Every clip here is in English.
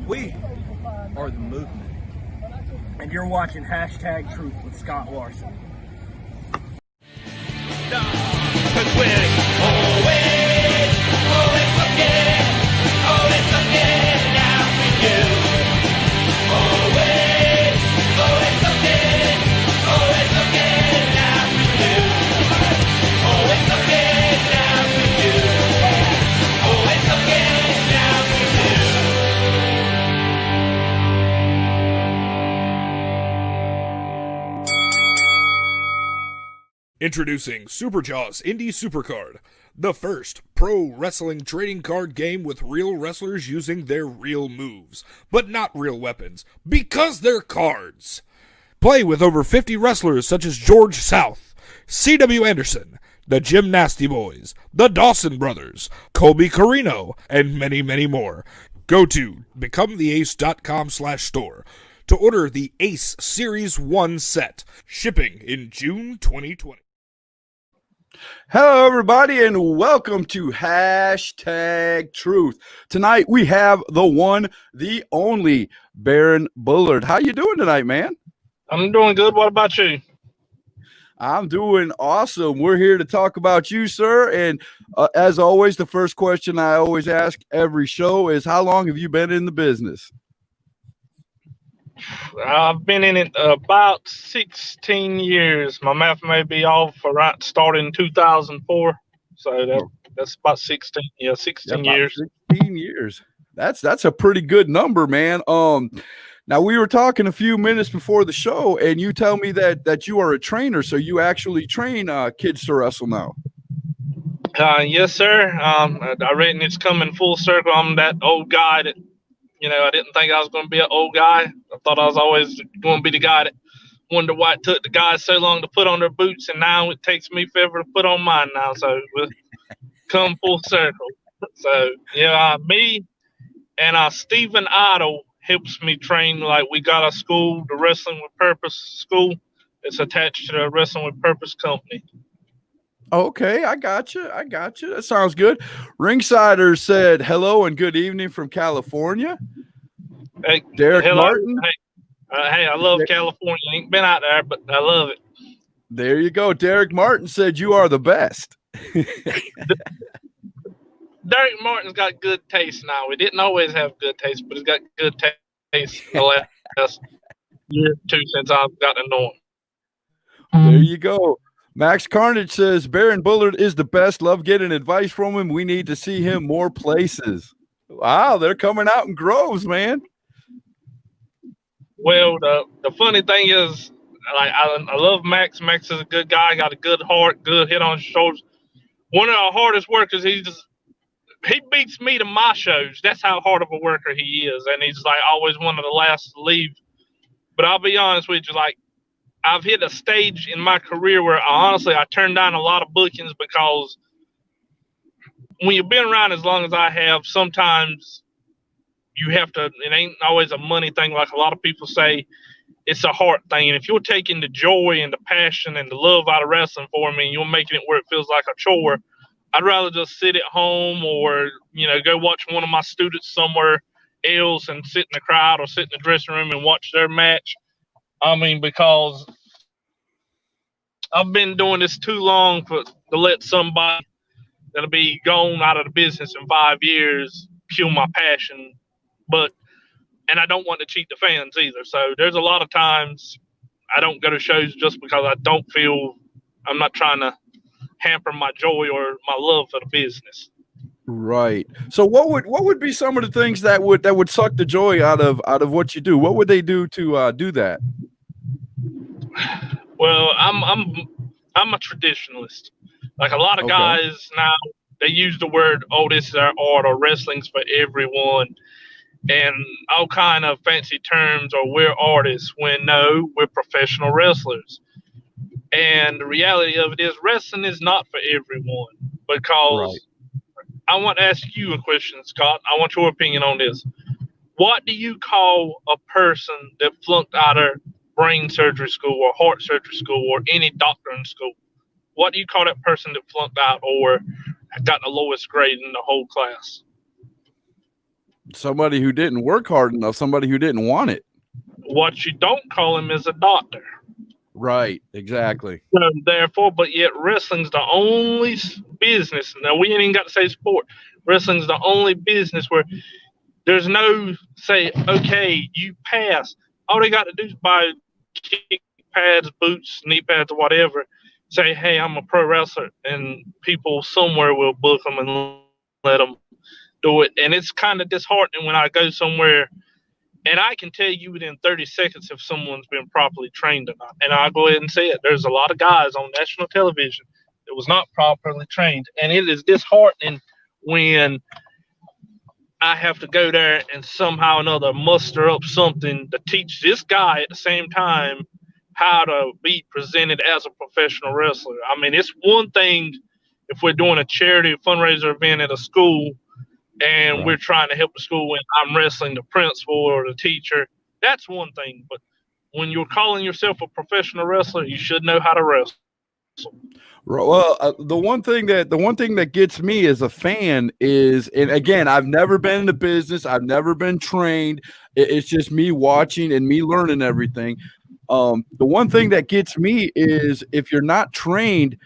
We are the movement. And you're watching Hashtag Truth with Scott Larson. Cause we're always looking out for you. Always looking out for you. Always looking out for you. Always looking out for you. Introducing Superjaws Indie Supercard, the first pro wrestling trading card game with real wrestlers using their real moves, but not real weapons, because they're cards. Play with over 50 wrestlers such as George South, C.W. Anderson, the Jim Nasty Boys, the Dawson Brothers, Colby Carino, and many, many more. Go to becometheace.com/store to order the Ace Series 1 set, shipping in June 2020. Hello, everybody, and welcome to Hashtag Truth. Tonight, we have the one, the only Baron Bullard. How you doing tonight, man? I'm doing good. What about you? I'm doing awesome. We're here to talk about you, sir. And as always, the first question I always ask every show is, how long have you been in the business? I've been in it about 16 years. My math may be off. Started in 2004, so that's about 16. Yeah, 16 years. 16 years. That's a pretty good number, man. Now we were talking a few minutes before the show, and you tell me that you are a trainer, so you actually train kids to wrestle now. Yes, sir. I reckon it's coming full circle. I'm that old guy that. I didn't think I was going to be an old guy. I thought I was always going to be the guy that wondered why it took the guys so long to put on their boots, and now it takes me forever to put on mine now. So we'll come full circle. So, me and Stephen Idle helps me train. Like, we got a school, the Wrestling with Purpose school. It's attached to the Wrestling with Purpose company. Okay, I got you. That sounds good. Ringsider said hello and good evening from California. Hey, Derek hello. Martin. Hey, I love California. I ain't been out there, but I love it. There you go. Derek Martin said you are the best. Derek Martin's got good taste now. We didn't always have good taste, but he's got good taste the last year or two since I've got to know him. There you go. Max Carnage says Baron Bullard is the best. Love getting advice from him. We need to see him more places. Wow, they're coming out in groves, man. Well, the funny thing is, I love Max. Max is a good guy. Got a good heart, good head on his shoulders. One of our hardest workers. He beats me to my shows. That's how hard of a worker he is, and he's like always one of the last to leave. But I'll be honest with you, like. I've hit a stage in my career where I turned down a lot of bookings because when you've been around as long as I have, sometimes you have to, it ain't always a money thing like a lot of people say. It's a heart thing. And if you're taking the joy and the passion and the love out of wrestling for me and you're making it where it feels like a chore, I'd rather just sit at home or, go watch one of my students somewhere else and sit in the crowd or sit in the dressing room and watch their match. Because I've been doing this too long to let somebody that'll be gone out of the business in 5 years kill my passion. And I don't want to cheat the fans either. So there's a lot of times I don't go to shows just because I don't feel I'm not trying to hamper my joy or my love for the business. Right. So what would be some of the things that would suck the joy out of what you do? What would they do to do that? Well, I'm a traditionalist. Like a lot of guys now, they use the word, "Oh, this is our art," or "Wrestling's for everyone," and all kind of fancy terms, or "We're artists," when no, we're professional wrestlers. And the reality of it is, wrestling is not for everyone. Because I want to ask you a question, Scott. I want your opinion on this. What do you call a person that flunked out of brain surgery school or heart surgery school or any doctoring school? What do you call that person that flunked out or got the lowest grade in the whole class? Somebody who didn't work hard enough, somebody who didn't want it. What you don't call him is a doctor. Right, exactly. So therefore, but yet wrestling's the only business. Now we ain't even got to say sport. Wrestling's the only business where there's no say, okay, you pass. All they got to do is buy kick pads, boots, knee pads, or whatever. Say, hey, I'm a pro wrestler, and people somewhere will book them and let them do it. And it's kind of disheartening when I go somewhere, and I can tell you within 30 seconds if someone's been properly trained or not. And I'll go ahead and say it. There's a lot of guys on national television that was not properly trained, and it is disheartening when I have to go there and somehow or another muster up something to teach this guy at the same time how to be presented as a professional wrestler. I mean, it's one thing if we're doing a charity fundraiser event at a school and we're trying to help the school and I'm wrestling the principal or the teacher. That's one thing. But when you're calling yourself a professional wrestler, you should know how to wrestle. Well, the one thing that gets me as a fan is, and again, I've never been in the business, I've never been trained. It's just me watching and me learning everything. The one thing that gets me is if you're not trained,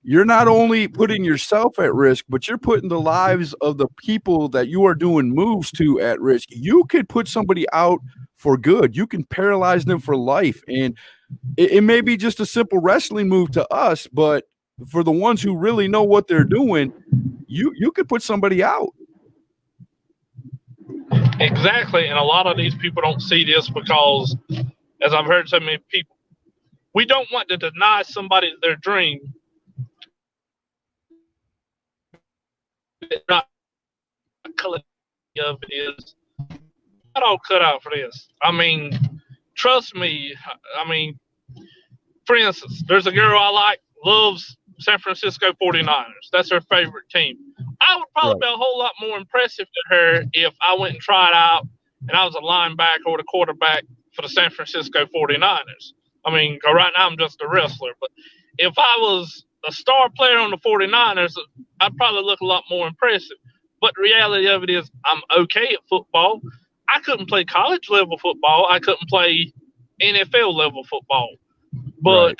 you're not only putting yourself at risk, but you're putting the lives of the people that you are doing moves to at risk. You could put somebody out for good. You can paralyze them for life. And it may be just a simple wrestling move to us, but for the ones who really know what they're doing, you could put somebody out. Exactly. And a lot of these people don't see this because, as I've heard so many people, we don't want to deny somebody their dream. It's not color of it is not all cut out for this. I mean, trust me. I mean, for instance, there's a girl I like, loves San Francisco 49ers. That's her favorite team. I would probably be a whole lot more impressive to her if I went and tried out and I was a linebacker or the quarterback for the San Francisco 49ers. I mean, 'cause right now I'm just a wrestler. But if I was a star player on the 49ers, I'd probably look a lot more impressive. But the reality of it is I'm okay at football. I couldn't play college level football. I couldn't play NFL level football. But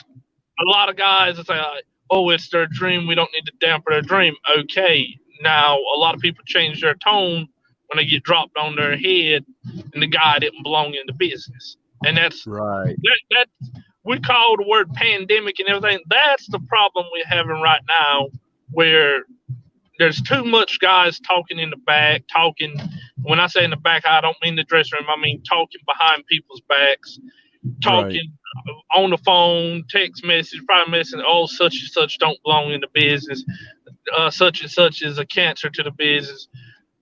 a lot of guys say, oh, it's their dream. We don't need to damper their dream. Okay. Now, a lot of people change their tone when they get dropped on their head and the guy didn't belong in the business. And that's right. That we call the word pandemic and everything. That's the problem we're having right now, where there's too much guys talking in the back, talking. When I say in the back, I don't mean the dressing room. I mean talking behind people's backs, talking on the phone, text message, private message. Oh, such and such don't belong in the business. Such and such is a cancer to the business.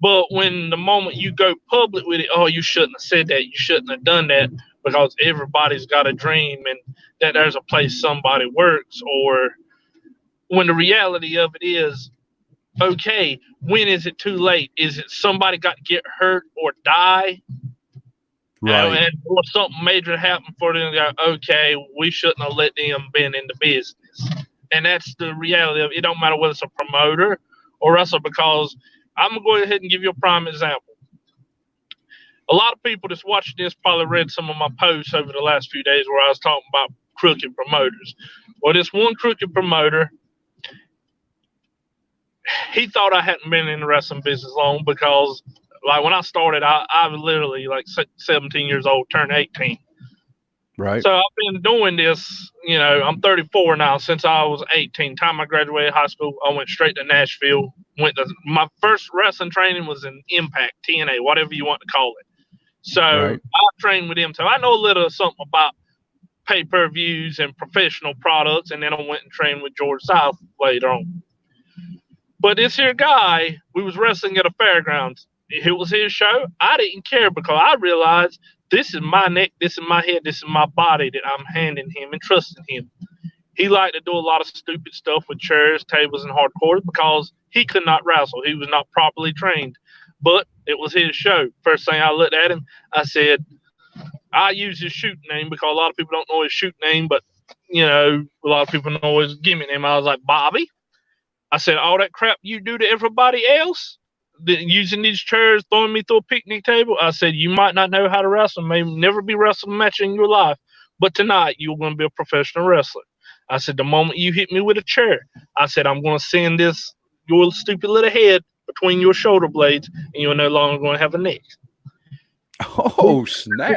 But when the moment you go public with it, oh, you shouldn't have said that. You shouldn't have done that, because everybody's got a dream and that there's a place somebody works. Or when the reality of it is, okay, when is it too late? Is it somebody got to get hurt or die? And or something major happened for them, okay, we shouldn't have let them been in the business. And that's the reality of it. It don't matter whether it's a promoter or wrestler, because I'm going to go ahead and give you a prime example. A lot of people that's watching this probably read some of my posts over the last few days where I was talking about crooked promoters. Well, this one crooked promoter, he thought I hadn't been in the wrestling business long, because like when I started, I was literally like 17 years old, turned 18. Right. So I've been doing this, I'm 34 now. Since I was 18, time I graduated high school, I went straight to Nashville. My first wrestling training was in Impact, TNA, whatever you want to call it. So I trained with them. So I know a little something about pay-per-views and professional products. And then I went and trained with George South later on. But this here guy, we was wrestling at a fairgrounds. It was his show. I didn't care, because I realized this is my neck, this is my head, this is my body that I'm handing him and trusting him. He liked to do a lot of stupid stuff with chairs, tables, and hardcore because he could not wrestle. He was not properly trained. But it was his show. First thing I looked at him, I said, I use his shoot name because a lot of people don't know his shoot name, but, a lot of people know his gimmick name. I was like, Bobby. I said, all that crap you do to everybody else, using these chairs, throwing me through a picnic table. I said, you might not know how to wrestle, may never be wrestled a match in your life, but tonight you're going to be a professional wrestler. I said, the moment you hit me with a chair, I said, I'm going to send your stupid little head between your shoulder blades, and you're no longer going to have a neck. Oh, snap.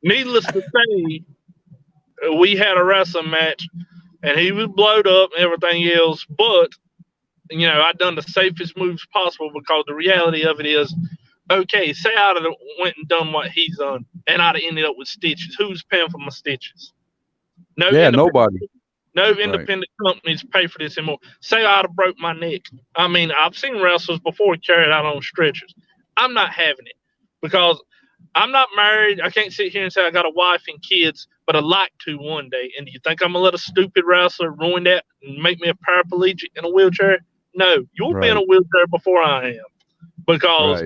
Needless to say, we had a wrestling match, and he was blowed up and everything else, but I done the safest moves possible, because the reality of it is, okay, say I'd have went and done what he's done, and I'd have ended up with stitches. Who's paying for my stitches? Nobody. No independent companies pay for this anymore. Say I'd have broke my neck. I mean, I've seen wrestlers before carried out on stretchers. I'm not having it, because I'm not married. I can't sit here and say I got a wife and kids, but I'd like to one day. And do you think I'm going to let a stupid wrestler ruin that and make me a paraplegic in a wheelchair? No, you'll be in a wheelchair before I am. Because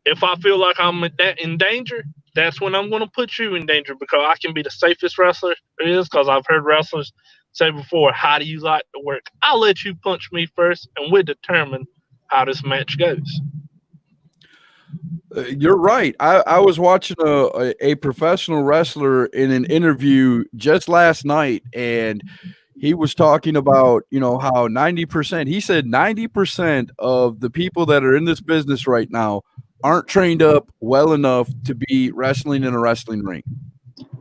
if I feel like I'm in danger, that's when I'm going to put you in danger, because I can be the safest wrestler there is, because I've heard wrestlers say before, how do you like to work? I'll let you punch me first, and we'll determine how this match goes. You're right. I was watching a professional wrestler in an interview just last night, and he was talking about, how 90%, he said 90% of the people that are in this business right now aren't trained up well enough to be wrestling in a wrestling ring.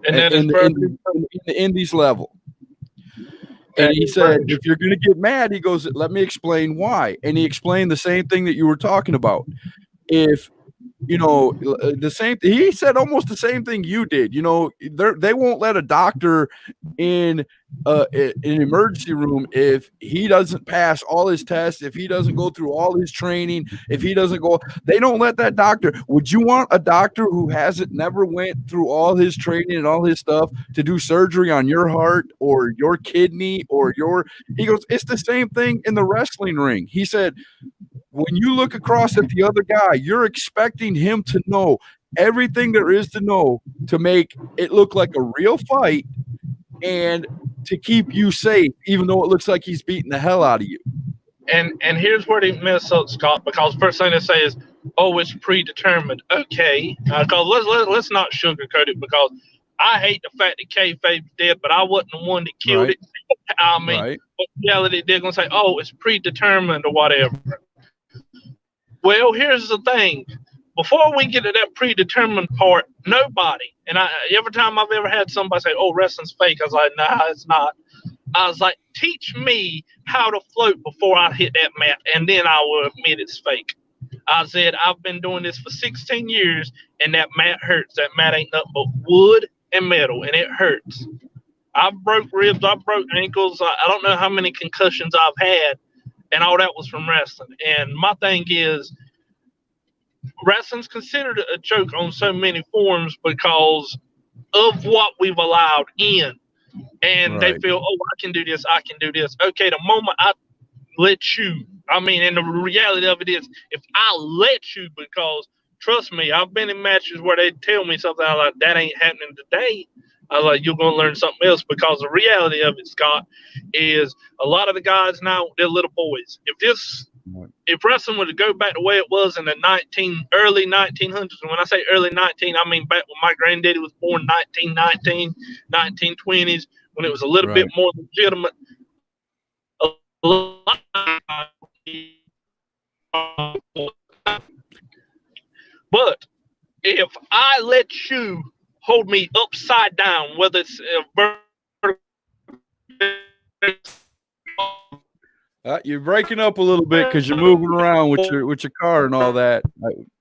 And that in is the indies level. And he said, if you're going to get mad, he goes, let me explain why. And he explained the same thing that you were talking about. If the same, he said almost the same thing you did. They won't let a doctor in an emergency room if he doesn't pass all his tests, if he doesn't go through all his training, if he doesn't go, they don't let that doctor. Would you want a doctor who never went through all his training and all his stuff to do surgery on your heart or your kidney or he goes, it's the same thing in the wrestling ring. He said, when you look across at the other guy, you're expecting him to know everything there is to know to make it look like a real fight and to keep you safe, even though it looks like he's beating the hell out of you. And here's where they mess up, Scott, because first thing they say is, oh, it's predetermined. Okay, because let's not sugarcoat it, because I hate the fact that kayfabe's dead, but I wasn't the one that killed it. I mean, but in reality, they're going to say, oh, it's predetermined or whatever. Well, here's the thing. Before we get to that predetermined part, nobody, and every time I've ever had somebody say, oh, wrestling's fake, I was like, nah, it's not. I was like, teach me how to float before I hit that mat, and then I will admit it's fake. I said, I've been doing this for 16 years, and that mat hurts. That mat ain't nothing but wood and metal, and it hurts. I've broke ribs. I've broke ankles. I don't know how many concussions I've had, and all that was from wrestling. And my thing is, wrestling's considered a joke on so many forms because of what we've allowed in. And they feel, oh, I can do this. I can do this. Okay, the moment I let you, and the reality of it is, if I let you, because trust me, I've been in matches where they tell me something, I'm like, that ain't happening today. I was like, you're going to learn something else, because the reality of it, Scott, is a lot of the guys now, they're little boys. If wrestling were to go back the way it was in the early 1900s, and when I say early 19, I mean back when my granddaddy was born, 1919, 1920s, when it was a little bit more legitimate. But if I let you hold me upside down, whether it's you're breaking up a little bit because you're moving around with your car and all that.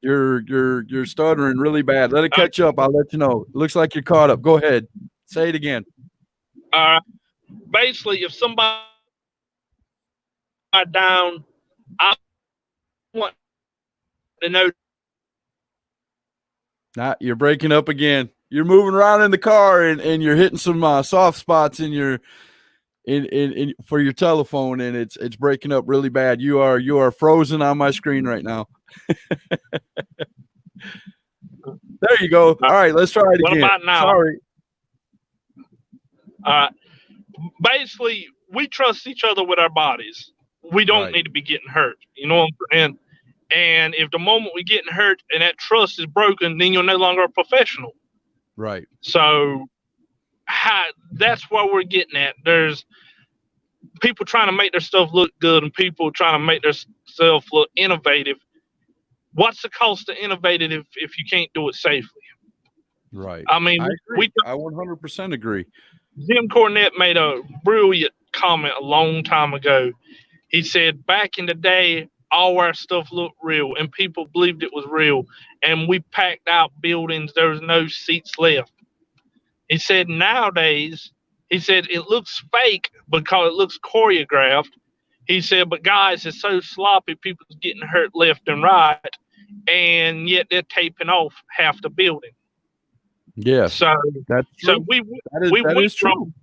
You're stuttering really bad. Let it catch up. I'll let you know. It looks like you're caught up. Go ahead. Say it again. Basically, if somebody down, I want to know. You're breaking up again. You're moving around in the car and you're hitting some soft spots in your for your telephone, and it's breaking up really bad. You are frozen on my screen right now. There you go. All right, let's try it again. What about now? Sorry. Basically, we trust each other with our bodies. We don't need to be getting hurt. You know what I'm saying? And if the moment we getting hurt and that trust is broken, then you're no longer a professional. Right. So that's where we're getting at. There's people trying to make their stuff look good and people trying to make their stuff look innovative. What's the cost of innovative if you can't do it safely? Right. I mean, I 100% agree. Jim Cornette made a brilliant comment a long time ago. He said, back in the day, all our stuff looked real and people believed it was real. And we packed out buildings. There was no seats left. He said, nowadays, he said, it looks fake because it looks choreographed. He said, but guys, it's so sloppy, people's getting hurt left and right. And yet they're taping off half the building. Yes. So that's true. So we that is true. wrong.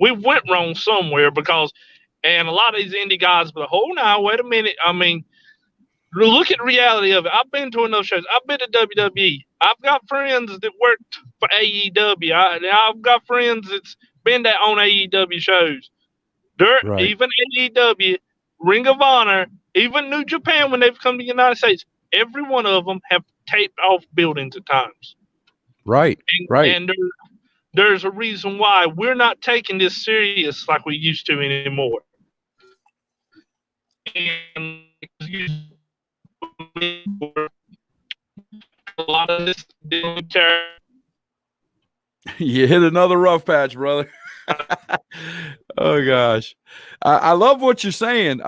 We went wrong somewhere because, and a lot of these indie guys, but now wait a minute. I mean, look at the reality of it. I've been to enough shows. I've been to WWE. I've got friends that worked for AEW. I've got friends that's been there on AEW shows. Right. Even AEW, Ring of Honor, even New Japan when they've come to the United States, every one of them have taped off buildings at times. Right. Right. And there's a reason why we're not taking this serious like we used to anymore. And a lot of this you hit another rough patch, brother. Oh gosh, I love what you're saying.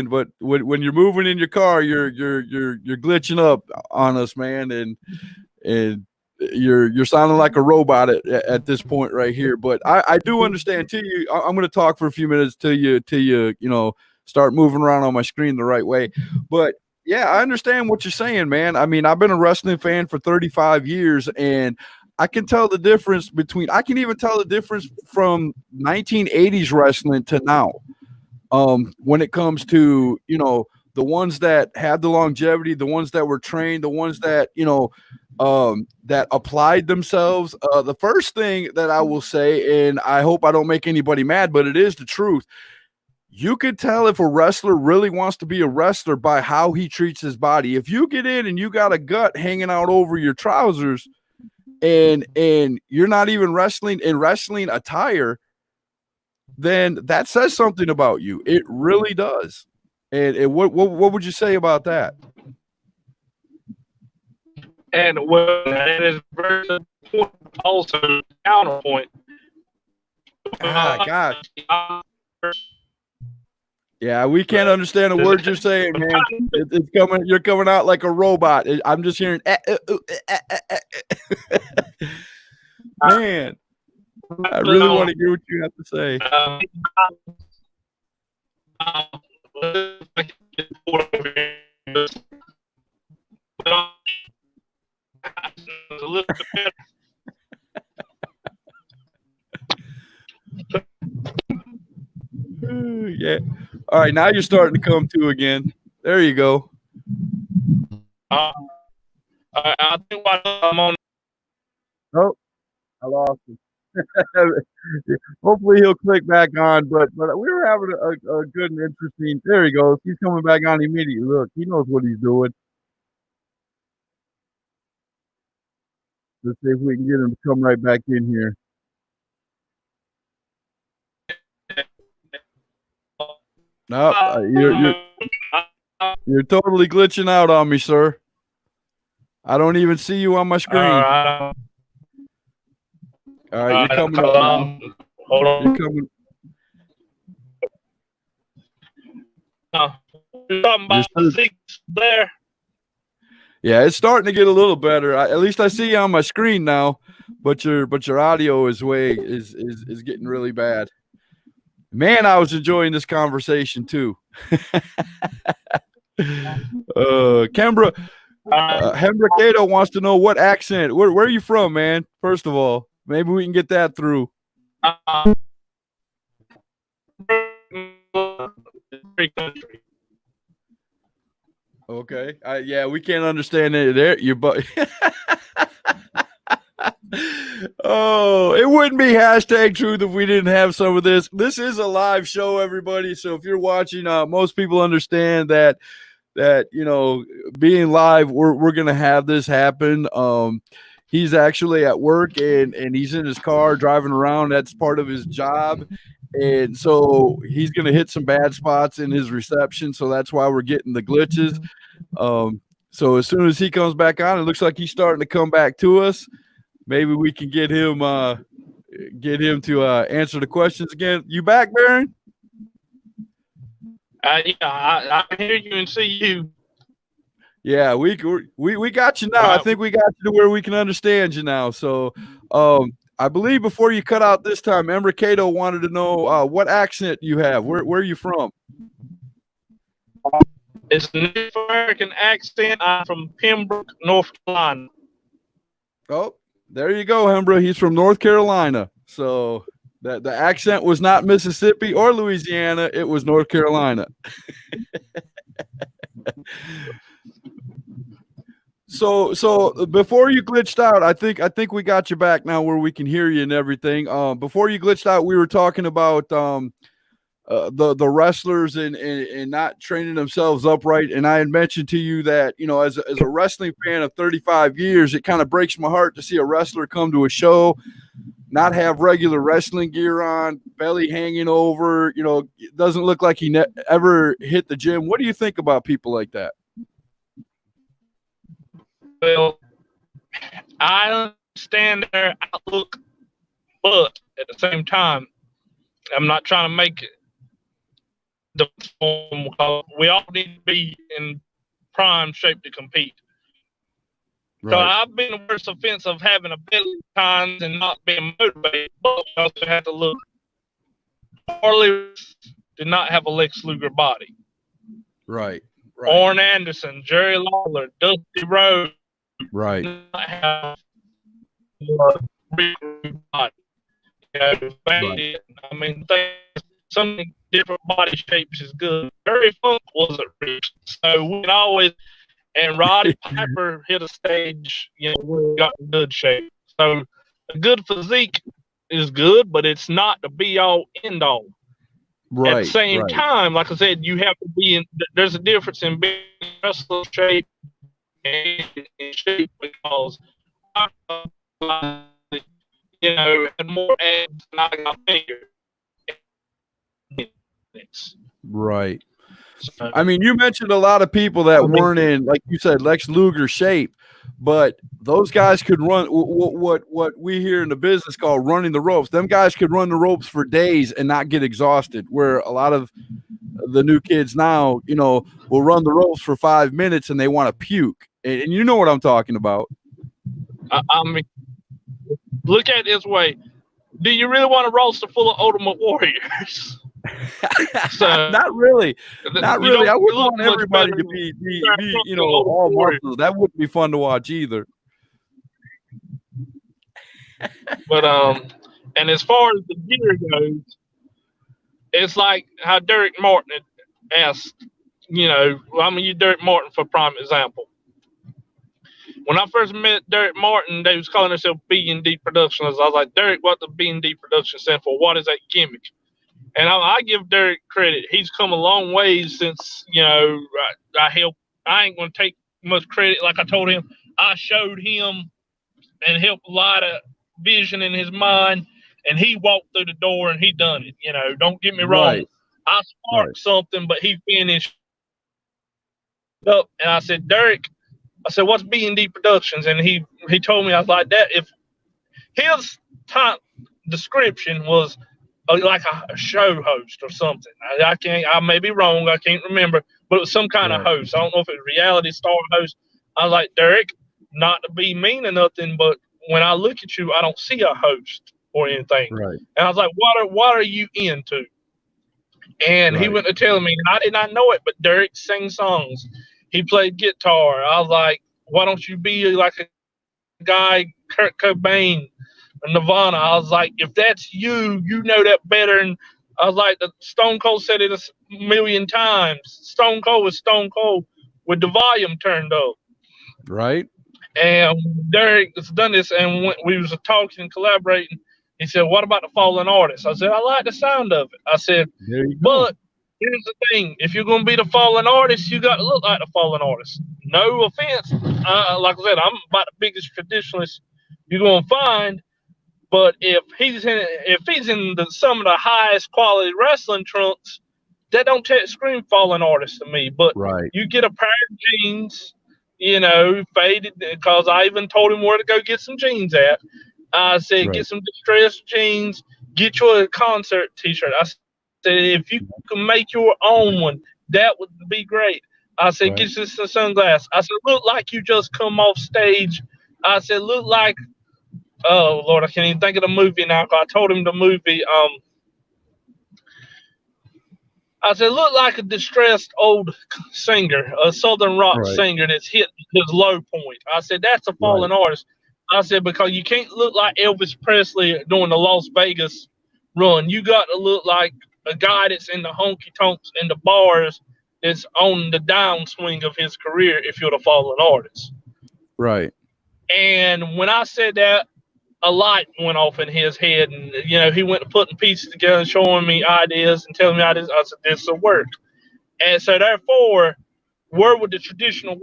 But when you're moving in your car, you're glitching up on us, man, and you're sounding like a robot at this point right here. But I do understand. I'm going to talk for a few minutes till you start moving around on my screen the right way. But yeah, I understand what you're saying, man. I mean, I've been a wrestling fan for 35 years, and I can tell the difference I can even tell the difference from 1980s wrestling to now. When it comes to, the ones that had the longevity, the ones that were trained, the ones that, that applied themselves. The first thing that I will say, and I hope I don't make anybody mad, but it is the truth. You could tell if a wrestler really wants to be a wrestler by how he treats his body. If you get in and you got a gut hanging out over your trousers and you're not even wrestling in wrestling attire, then that says something about you. It really does. And what would you say about that? And that is very also counterpoint. God. Yeah, we can't understand a word you're saying, man. It's coming. You're coming out like a robot. I'm just hearing. Man, I really want to hear what you have to say. A little bit better. Yeah. All right, now you're starting to come to again. There you go. I think while I'm on. Oh, I lost him. Hopefully he'll click back on, but we were having a good and interesting. There he goes. He's coming back on immediately. Look, he knows what he's doing. Let's see if we can get him to come right back in here. No, you're totally glitching out on me, sir. I don't even see you on my screen. All right, you're coming up. Hold on. You're coming. You're talking about the 6 there. Yeah, it's starting to get a little better. At least I see you on my screen now, but your audio is getting really bad. Man, I was enjoying this conversation too. Hembra Cato wants to know what accent. Where are you from, man? First of all, maybe we can get that through. Okay. Yeah, we can't understand it there. Oh, it wouldn't be hashtag truth if we didn't have some of this. This is a live show, everybody. So if you're watching, most people understand that that, you know, being live, we're gonna have this happen. He's actually at work and he's in his car driving around. That's part of his job. And so he's gonna hit some bad spots in his reception. So that's why we're getting the glitches. So as soon as he comes back on, it looks like he's starting to come back to us. Maybe we can get him to answer the questions again. You back, Baron? Yeah, I hear you and see you. Yeah, we got you now. I think we got you to where we can understand you now. So, I believe before you cut out this time, Emra Cato wanted to know what accent you have. Where are you from? It's a Native American accent. I'm from Pembroke, North Carolina. Oh, there you go, Hembra. He's from North Carolina. So the accent was not Mississippi or Louisiana. It was North Carolina. So before you glitched out, I think we got you back now where we can hear you and everything. Before you glitched out, we were talking about the wrestlers and not training themselves upright. And I had mentioned to you that, you know, as a wrestling fan of 35 years, it kind of breaks my heart to see a wrestler come to a show, not have regular wrestling gear on, belly hanging over, you know, it doesn't look like he ever hit the gym. What do you think about people like that? Well, I understand their outlook, but at the same time, I'm not trying to make it the form. We all need to be in prime shape to compete. Right. So I've been the worst offense of having a belly times and not being motivated, but we also have to look. Harley did not have a Lex Luger body. Right. Orrin Anderson, Jerry Lawler, Dusty Rhodes. Right. Did not have a big body. You know, I mean, some different body shapes is good. Barry Funk wasn't rich, so we can always. And Roddy Piper hit a stage, you know, where he got in good shape. So a good physique is good, but it's not the be all end all. Right. At the same time, like I said, you have to be in. There's a difference in being in wrestler shape and in shape because you know, had more abs than I got fingers. Right. I mean, you mentioned a lot of people that weren't in, like you said, Lex Luger shape, but those guys could run what we here in the business call running the ropes. Them guys could run the ropes for days and not get exhausted, where a lot of the new kids now, you know, will run the ropes for 5 minutes and they want to puke. And you know what I'm talking about. I mean, look at it this way. Do you really want a roster full of Ultimate Warriors? So, not really. I wouldn't want everybody to be you know, all muscles. That wouldn't be fun to watch either. But and as far as the gear goes, it's like how Derek Martin had asked, you know, I'm gonna use Derek Martin for prime example. When I first met Derek Martin, they was calling themselves B&D Productions. I was like, Derek, what the B&D Production stand for? What is that gimmick? And I give Derek credit. He's come a long way since, you know, I helped. I ain't going to take much credit. Like I told him, I showed him and helped light a vision in his mind, and he walked through the door and he done it. You know, don't get me wrong. Right. I sparked something, but he finished up. And I said, Derek, I said, what's B&D Productions? And he told me, I was like, that if his top description was like a show host or something. I may be wrong. I can't remember, but it was some kind of host. I don't know if it was reality star host. I was like, Derek, not to be mean or nothing, but when I look at you, I don't see a host or anything. Right. And I was like, what are you into? And he went to tell me, and I did not know it, but Derek sings songs. He played guitar. I was like, why don't you be like a guy, Kurt Cobain, Nirvana? I was like, if that's you, you know that better. And I was like, the Stone Cold said it a million times. Stone Cold was Stone Cold with the volume turned up. Right. And Derek has done this, and when we was talking and collaborating, he said, what about the fallen artist? I said, I like the sound of it. I said, but here's the thing: if you're gonna be the fallen artist, you got to look like the fallen artist. No offense, like I said, I'm about the biggest traditionalist you're gonna find. But if he's in some of the highest quality wrestling trunks, that don't scream fallen artist to me. But Right. you get a pair of jeans, faded, because I even told him where to go get some jeans at. I said, Right. get some distressed jeans, get you a concert t-shirt. I said, if you can make your own one, that would be great. I said, Right. get you some sunglasses. I said, look like you just come off stage. I said, look like, oh Lord, I can't even think of the movie now. I told him the movie. I said, look like a distressed old singer, a southern rock Right. singer that's hit his low point. I said, that's a fallen artist. I said, because you can't look like Elvis Presley during the Las Vegas run. You got to look like a guy that's in the honky tonks and the bars that's on the downswing of his career if you're the fallen artist. Right. And when I said that, a light went off in his head, and he went to putting pieces together and showing me ideas and telling me ideas. I said, this will work. And so therefore, where would the traditional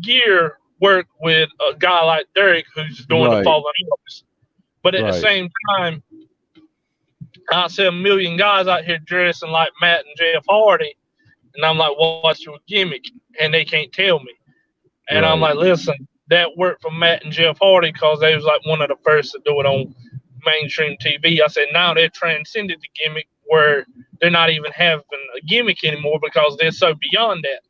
gear work with a guy like Derek who's doing the fallen artist? But at the same time, I see a million guys out here dressing like Matt and Jeff Hardy, and I'm like, what's your gimmick? And they can't tell me. And I'm like, listen, that worked for Matt and Jeff Hardy because they was like one of the first to do it on mainstream TV. I said, now they've transcended the gimmick where they're not even having a gimmick anymore because they're so beyond that.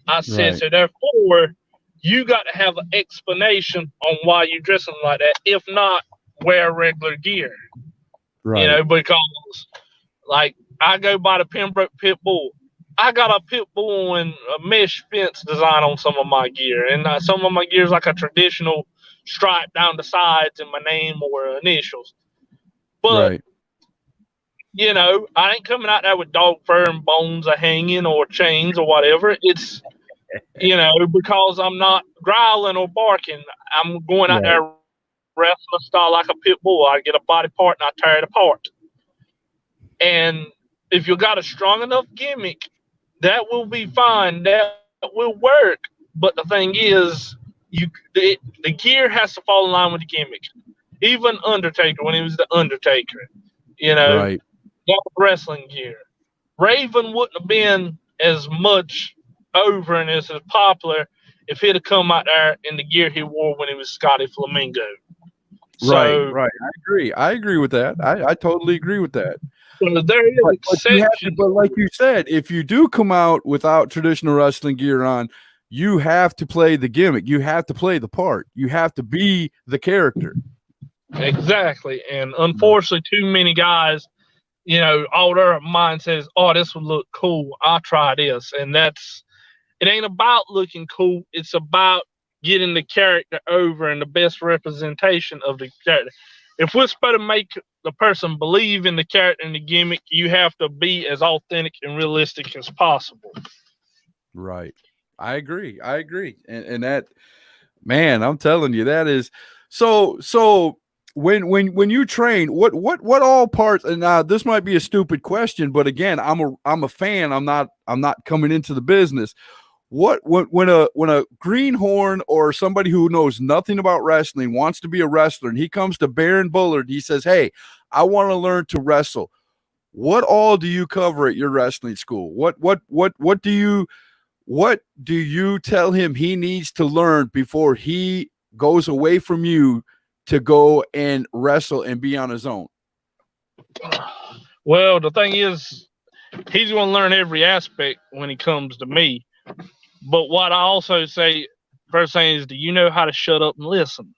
I said, so therefore, you got to have an explanation on why you're dressing like that. If not, wear regular gear. Because like I go by the Pembroke Pit Bull. I got a pit bull and a mesh fence design on some of my gear, and some of my gear is like a traditional stripe down the sides and my name or initials. But I ain't coming out there with dog fur and bones a hanging or chains or whatever. It's because I'm not growling or barking. I'm going out there wrestling style like a pit bull. I get a body part and I tear it apart. And if you got a strong enough gimmick, that will be fine. That will work. But the thing is, the gear has to fall in line with the gimmick. Even Undertaker, when he was the Undertaker, that was wrestling gear. Raven wouldn't have been as much over and as popular if he'd have come out there in the gear he wore when he was Scotty Flamingo. Right. I agree with that. I totally agree with that. So there is exceptions. But like you said, if you do come out without traditional wrestling gear on, you have to play the gimmick. You have to play the part. You have to be the character. Exactly. And unfortunately, too many guys, all their mind says, oh, this would look cool. I'll try this. And it ain't about looking cool. It's about getting the character over and the best representation of the character. If we're supposed to make the person believe in the character and the gimmick, you have to be as authentic and realistic as possible. Right. I agree. And that, man, I'm telling you, that is so when you train, what all parts, and this might be a stupid question, but again, I'm a fan. I'm not coming into the business. When a greenhorn or somebody who knows nothing about wrestling wants to be a wrestler and he comes to Baron Bullard, he says, hey, I want to learn to wrestle. What all do you cover at your wrestling school? What do you tell him he needs to learn before he goes away from you to go and wrestle and be on his own? Well, the thing is, he's going to learn every aspect when he comes to me. But what I also say, first thing is, do you know how to shut up and listen?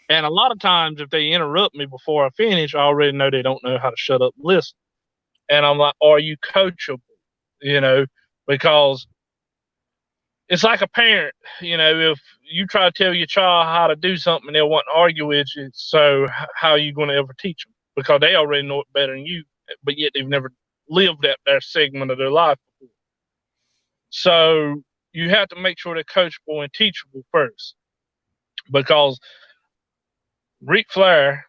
And a lot of times, if they interrupt me before I finish, I already know they don't know how to shut up and listen. And I'm like, are you coachable? Because it's like a parent. If you try to tell your child how to do something, they'll want to argue with you. So how are you going to ever teach them? Because they already know it better than you, but yet they've never lived that segment of their life before. So you have to make sure they're coachable and teachable first. Because Ric Flair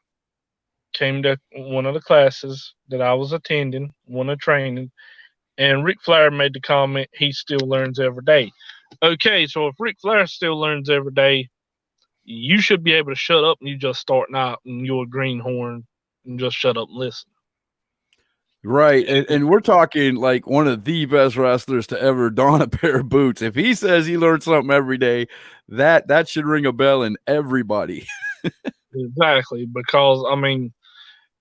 came to one of the classes that I was attending, one of the training, And Ric Flair made the comment, he still learns every day. Okay, so if Ric Flair still learns every day, you should be able to shut up and you just starting out and you're a greenhorn and just shut up and listen. Right. And we're talking like one of the best wrestlers to ever don a pair of boots. If he says he learns something every day, that should ring a bell in everybody. Exactly, because I mean,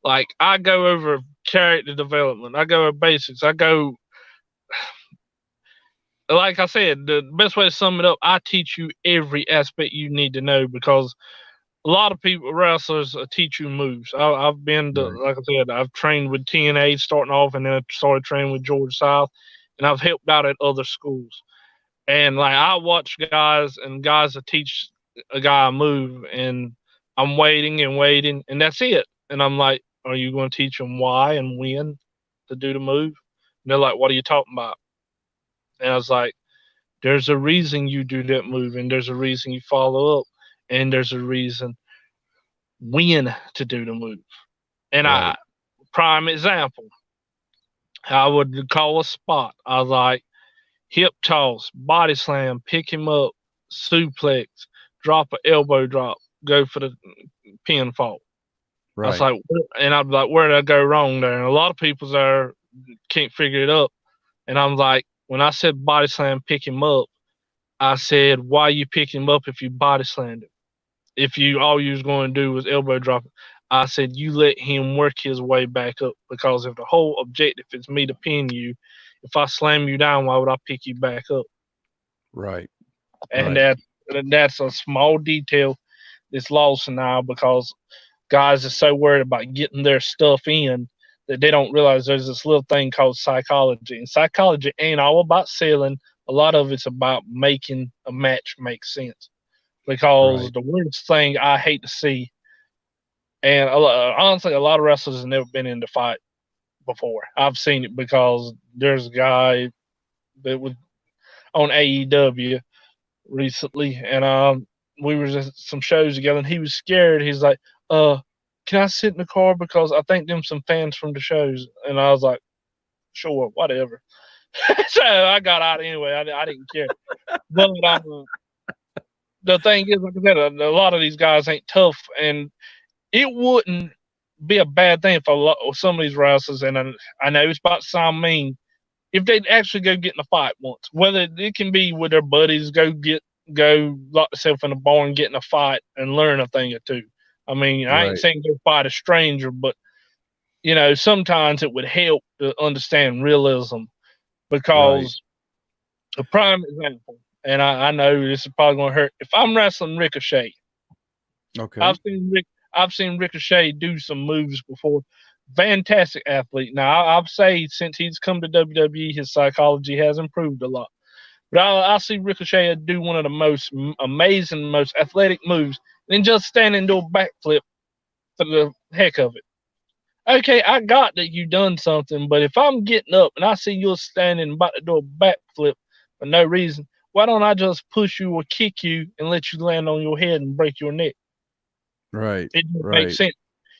like I go over character development, I go over basics, I go, like I said, the best way to sum it up, I teach you every aspect you need to know, because a lot of people, wrestlers, teach you moves. I've been to, like I said, I've trained with TNA starting off, and then I started training with Georgia South, and I've helped out at other schools. And like I watch guys that teach a guy a move, and I'm waiting, and that's it. And I'm like, are you going to teach them why and when to do the move? And they're like, what are you talking about? And I was like, there's a reason you do that move, and there's a reason you follow up, and there's a reason when to do the move. And Right. prime example, I would call a spot. I was like, hip toss, body slam, pick him up, suplex, drop an elbow drop, go for the pinfall. I was Right. like, and I'm like, where did I go wrong there? And a lot of people there can't figure it up. And I'm like, when I said body slam, pick him up, I said, why you pick him up if you body slammed him? If you all you was going to do was elbow drop it, I said, you let him work his way back up, because if the whole objective is me to pin you, if I slam you down, why would I pick you back up? Right. And Right. that's a small detail that's lost now, because guys are so worried about getting their stuff in that they don't realize there's this little thing called psychology. And psychology ain't all about selling. A lot of it's about making a match make sense. Because Right. the worst thing I hate to see, and honestly, a lot of wrestlers have never been in the fight before. I've seen it because there's a guy that was on AEW recently, and we were at some shows together, and he was scared. He's like, can I sit in the car, because I think them some fans from the shows? And I was like, sure, whatever. So I got out anyway. I didn't care. But the thing is, like I said, a lot of these guys ain't tough, and it wouldn't be a bad thing for some of these wrestlers, and I know it's about to sound mean, if they'd actually go get in a fight once. Whether it can be with their buddies, go lock themselves in a bar and get in a fight and learn a thing or two. I mean, I ain't Right. saying go fight a stranger, but sometimes it would help to understand realism, because a prime example, and I know this is probably gonna hurt. If I'm wrestling Ricochet, Okay. I've seen Ricochet do some moves before. Fantastic athlete. Now I'll say since he's come to WWE, his psychology has improved a lot. But I see Ricochet do one of the most amazing, most athletic moves, and then just stand and do a backflip for the heck of it. Okay, I got that you done something, but if I'm getting up and I see you're standing about to do a backflip for no reason, why don't I just push you or kick you and let you land on your head and break your neck? Right. It just Right. makes sense.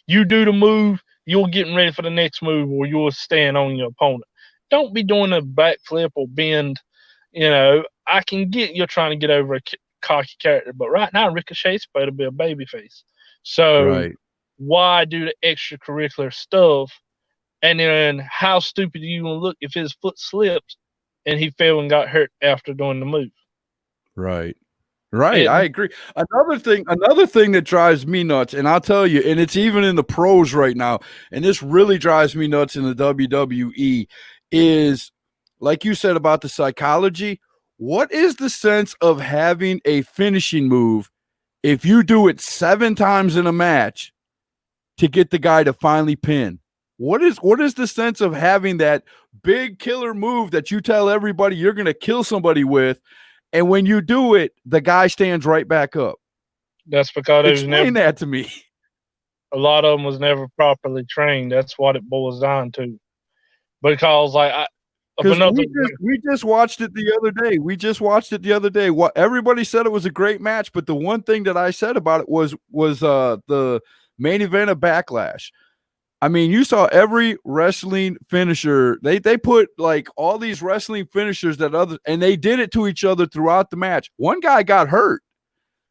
You do the move, you're getting ready for the next move, or you're staying on your opponent. Don't be doing a backflip or bend. I can get you're trying to get over a cocky character, but right now Ricochet's supposed to be a babyface. So Right. why do the extracurricular stuff? And then how stupid are you gonna look if his foot slipped and he fell and got hurt after doing the move? Right. Right. It, I agree. Another thing that drives me nuts, and I'll tell you, and it's even in the pros right now, and this really drives me nuts in the WWE, is like you said about the psychology. What is the sense of having a finishing move if you do it 7 times in a match to get the guy to finally pin? What is the sense of having that big killer move that you tell everybody you're going to kill somebody with, and when you do it, the guy stands right back up? that's because Explain that to me. a lot of them was never properly trained. That's what it boils down to. Because Because we just watched it the other day. What everybody said, it was a great match, but the one thing that I said about it was the main event of Backlash. I mean, you saw every wrestling finisher. They put like all these wrestling finishers and they did it to each other throughout the match. One guy got hurt.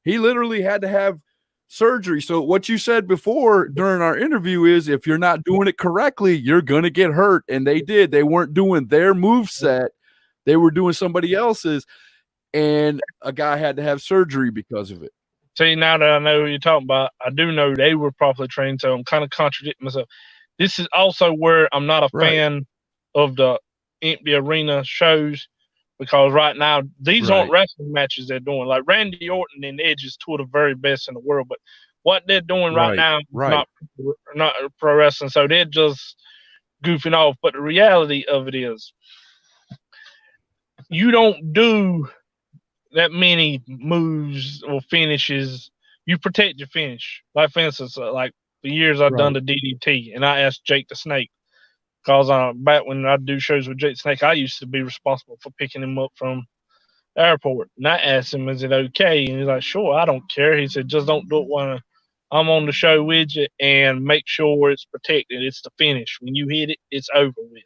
He literally had to have surgery. So what you said before during our interview is if you're not doing it correctly, you're going to get hurt. And they did. They weren't doing their move set. They were doing somebody else's. And a guy had to have surgery because of it. See, now that I know who you're talking about, I do know they were properly trained, so I'm kind of contradicting myself. This is also where I'm not a fan of the empty arena shows, because right now these aren't wrestling matches they're doing. Like Randy Orton and Edge is two of the very best in the world, but what they're doing right now is not pro wrestling, so they're just goofing off. But the reality of it is, you don't do that many moves or finishes. You protect your finish. Like, for instance, like for years I've done the DDT, and I asked Jake the Snake, because back when I do shows with Jake the Snake, I used to be responsible for picking him up from the airport. And I asked him, is it okay? And he's like, sure, I don't care. He said, just don't do it when I'm on the show with you, and make sure it's protected. It's the finish. When you hit it, it's over with.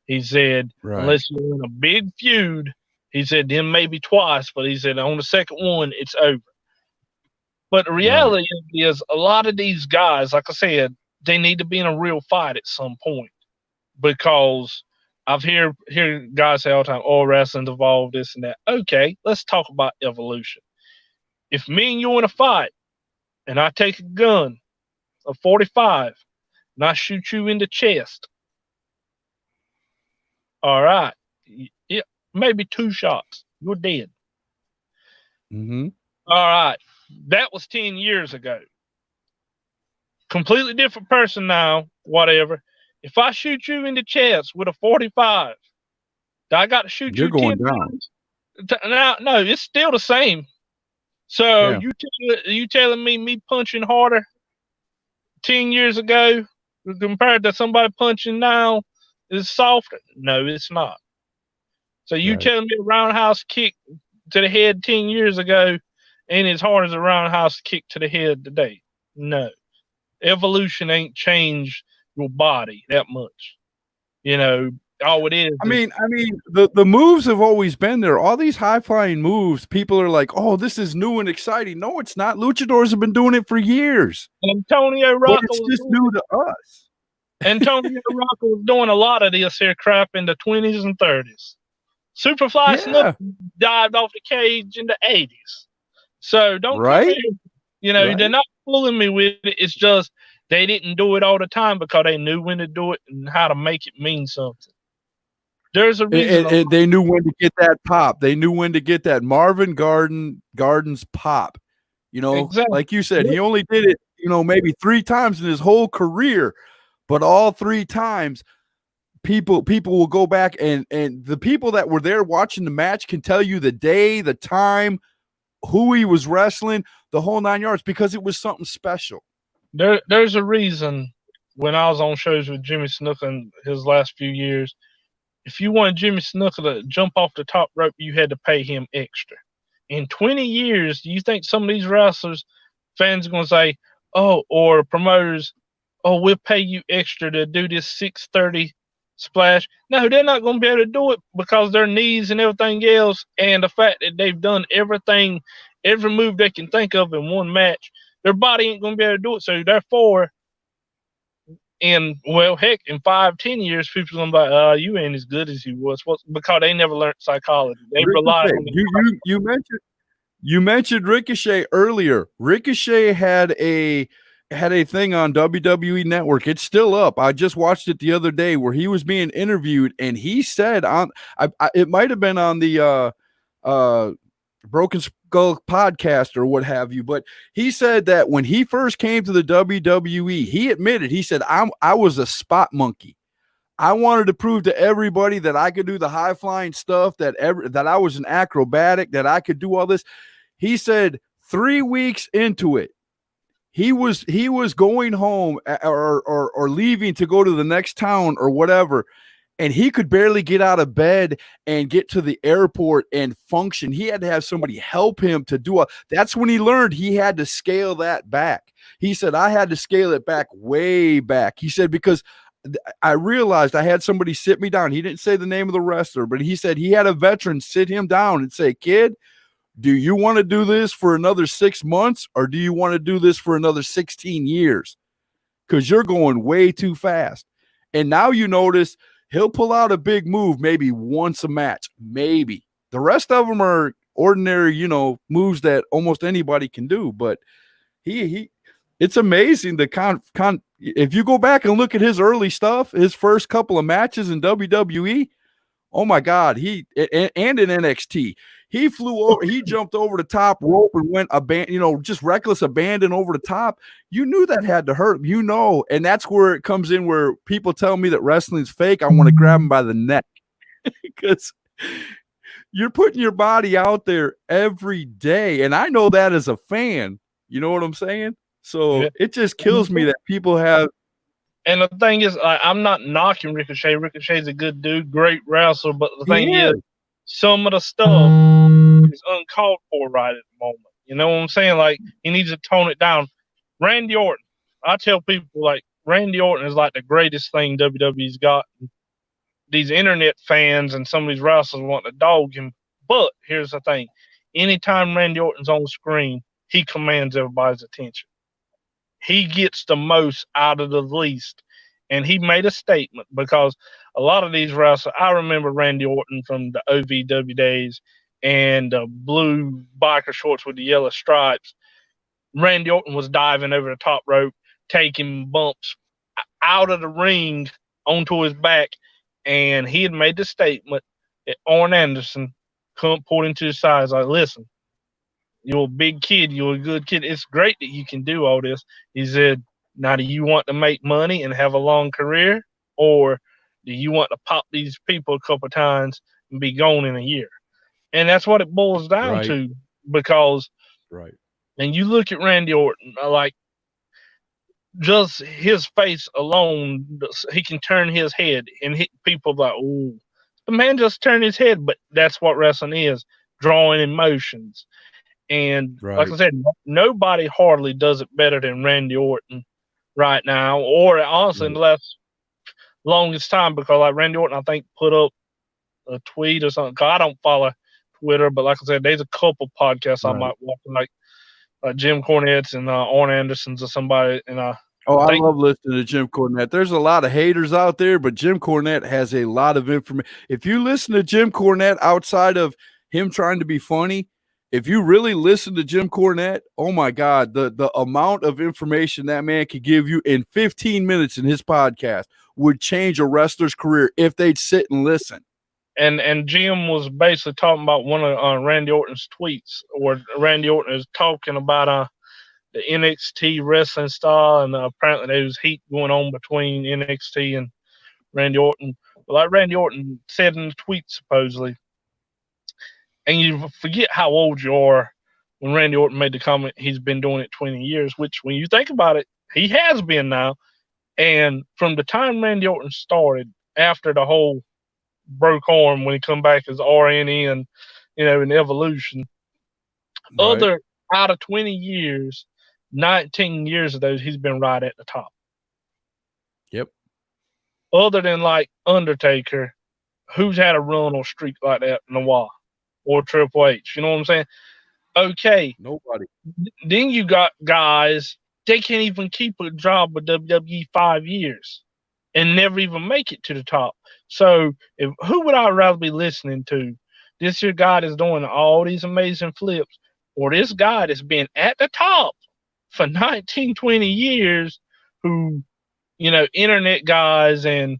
He said, unless you're in a big feud, he said, then maybe twice, but he said on the second one, it's over. But the reality is a lot of these guys, like I said, they need to be in a real fight at some point, because I've hear guys say all the time, oh, wrestling's evolved, this and that. Okay, let's talk about evolution. If me and you in a fight and I take a gun, a 45, and I shoot you in the chest, all right, yeah, maybe 2 shots, you're dead. Mm-hmm. All right, that was 10 years ago. Completely different person now, whatever. If I shoot you in the chest with a 45, I got to shoot You're you going 10 down. times. No, it's still the same. So you telling me punching harder 10 years ago compared to somebody punching now is softer? No, it's not. So you telling me a roundhouse kick to the head 10 years ago ain't as hard as a roundhouse kick to the head today? No. Evolution ain't changed your body that much. You know, all it is. I mean, the moves have always been there. All these high flying moves, people are like, "Oh, this is new and exciting." No, it's not. Luchadors have been doing it for years. Antonio Rocco, it's just new to us. Antonio Rocco was doing a lot of this here crap in the 20s and 30s. Superfly Snuka dived off the cage in the 80s. So don't come here. You know, they're not fooling me with it. It's just they didn't do it all the time because they knew when to do it and how to make it mean something. There's a reason. And they knew when to get that pop. They knew when to get that Marvin Gardens pop. You know, like you said, he only did it, you know, maybe 3 times in his whole career, but all 3 times people will go back and the people that were there watching the match can tell you the day, the time, who he was wrestling, the whole 9 yards, because it was something special. There's a reason when I was on shows with Jimmy Snuka in his last few years, if you wanted Jimmy Snuka to jump off the top rope, you had to pay him extra. In 20 years, do you think some of these wrestlers, fans are going to say, oh, or promoters, oh, we'll pay you extra to do this 630 splash? No, they're not going to be able to do it because their knees and everything else, and the fact that they've done everything, every move they can think of in one match, their body ain't going to be able to do it. So therefore, in 5-10 years, people are going to be like, you ain't as good as you was, because they never learned psychology. They rely on you mentioned Ricochet earlier. Ricochet had a thing on WWE Network. It's still up. I just watched it the other day where he was being interviewed, and he said it might have been on the Broken Skull podcast or what have you, but he said that when he first came to the WWE, he admitted, he said, I was a spot monkey. I wanted to prove to everybody that I could do the high flying stuff, that I was an acrobatic, that I could do all this. He said 3 weeks into it, he was going home or leaving to go to the next town or whatever, and he could barely get out of bed and get to the airport and function. He had to have somebody help him to do that's when he learned he had to scale that back. He said, I had to scale it back way back. He said, because I realized I had somebody sit me down. He didn't say the name of the wrestler, but he said he had a veteran sit him down and say, kid, do you want to do this for another 6 months, or do you want to do this for another 16 years? Because you're going way too fast. And now you notice he'll pull out a big move maybe once a match, maybe. The rest of them are ordinary, moves that almost anybody can do. But it's amazing if you go back and look at his early stuff, his first couple of matches in WWE, oh my God, and in NXT, he flew over, he jumped over the top rope and went just reckless abandon over the top. You knew that had to hurt, and that's where it comes in, where people tell me that wrestling's fake. I want to grab them by the neck because you're putting your body out there every day. And I know that as a fan, you know what I'm saying? So It just kills me that people have. And the thing is, I'm not knocking Ricochet. Ricochet's a good dude, great wrestler. But the thing is, some of the stuff is uncalled for right at the moment. You know what I'm saying? Like, he needs to tone it down. Randy Orton, I tell people, like, Randy Orton is like the greatest thing WWE's got. These internet fans and some of these wrestlers want to dog him. But here's the thing. Anytime Randy Orton's on the screen, he commands everybody's attention. He gets the most out of the least. And he made a statement, because a lot of these wrestlers, I remember Randy Orton from the OVW days and the blue biker shorts with the yellow stripes. Randy Orton was diving over the top rope, taking bumps out of the ring onto his back. And he had made the statement that Arn Anderson pulled him to the side. Like, listen, you're a big kid. You're a good kid. It's great that you can do all this. He said, now, do you want to make money and have a long career, or do you want to pop these people a couple of times and be gone in a year? And that's what it boils down to, because and you look at Randy Orton, like, just his face alone, he can turn his head and hit people like, oh, the man just turned his head. But that's what wrestling is, drawing emotions. And like I said, nobody hardly does it better than Randy Orton right now, or honestly in the longest time, because like Randy Orton, I think, put up a tweet or something. Cause I don't follow Twitter, but like I said, there's a couple podcasts I might watch, like Jim Cornette's and Arn Anderson's or somebody. And I love listening to Jim Cornette. There's a lot of haters out there, but Jim Cornette has a lot of information. If you listen to Jim Cornette outside of him trying to be funny, if you really listen to Jim Cornette, oh my God, the amount of information that man could give you in 15 minutes in his podcast would change a wrestler's career if they'd sit and listen. And Jim was basically talking about one of Randy Orton's tweets, where Randy Orton is talking about the NXT wrestling style, and apparently there was heat going on between NXT and Randy Orton. But like Randy Orton said in the tweet, supposedly, and you forget how old you are when Randy Orton made the comment he's been doing it 20 years, which when you think about it, he has been now. And from the time Randy Orton started, after the whole broke arm when he come back as RNN, in Evolution, other out of 20 years, 19 years of those, he's been right at the top. Yep. Other than like Undertaker, who's had a run or streak like that in a while? Or Triple H, you know what I'm saying? Okay. Nobody. Then you got guys, they can't even keep a job with WWE 5 years and never even make it to the top. So who would I rather be listening to? This here guy that's doing all these amazing flips, or this guy that's been at the top for 19, 20 years, who, internet guys and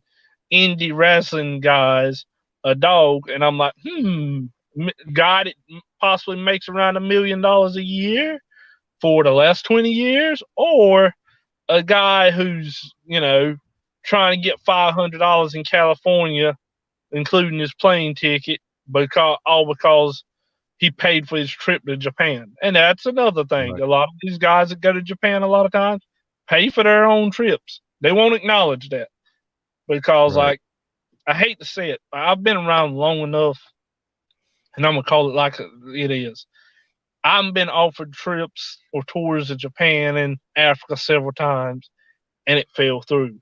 indie wrestling guys, a dog. And I'm like, guy that possibly makes around $1 million a year for the last 20 years, or a guy who's, trying to get $500 in California, including his plane ticket, because he paid for his trip to Japan. And that's another thing. A lot of these guys that go to Japan a lot of times pay for their own trips. They won't acknowledge that, because like I hate to say it, but I've been around long enough, and I'm gonna call it like it is. I've been offered trips or tours of Japan and Africa several times, and it fell through.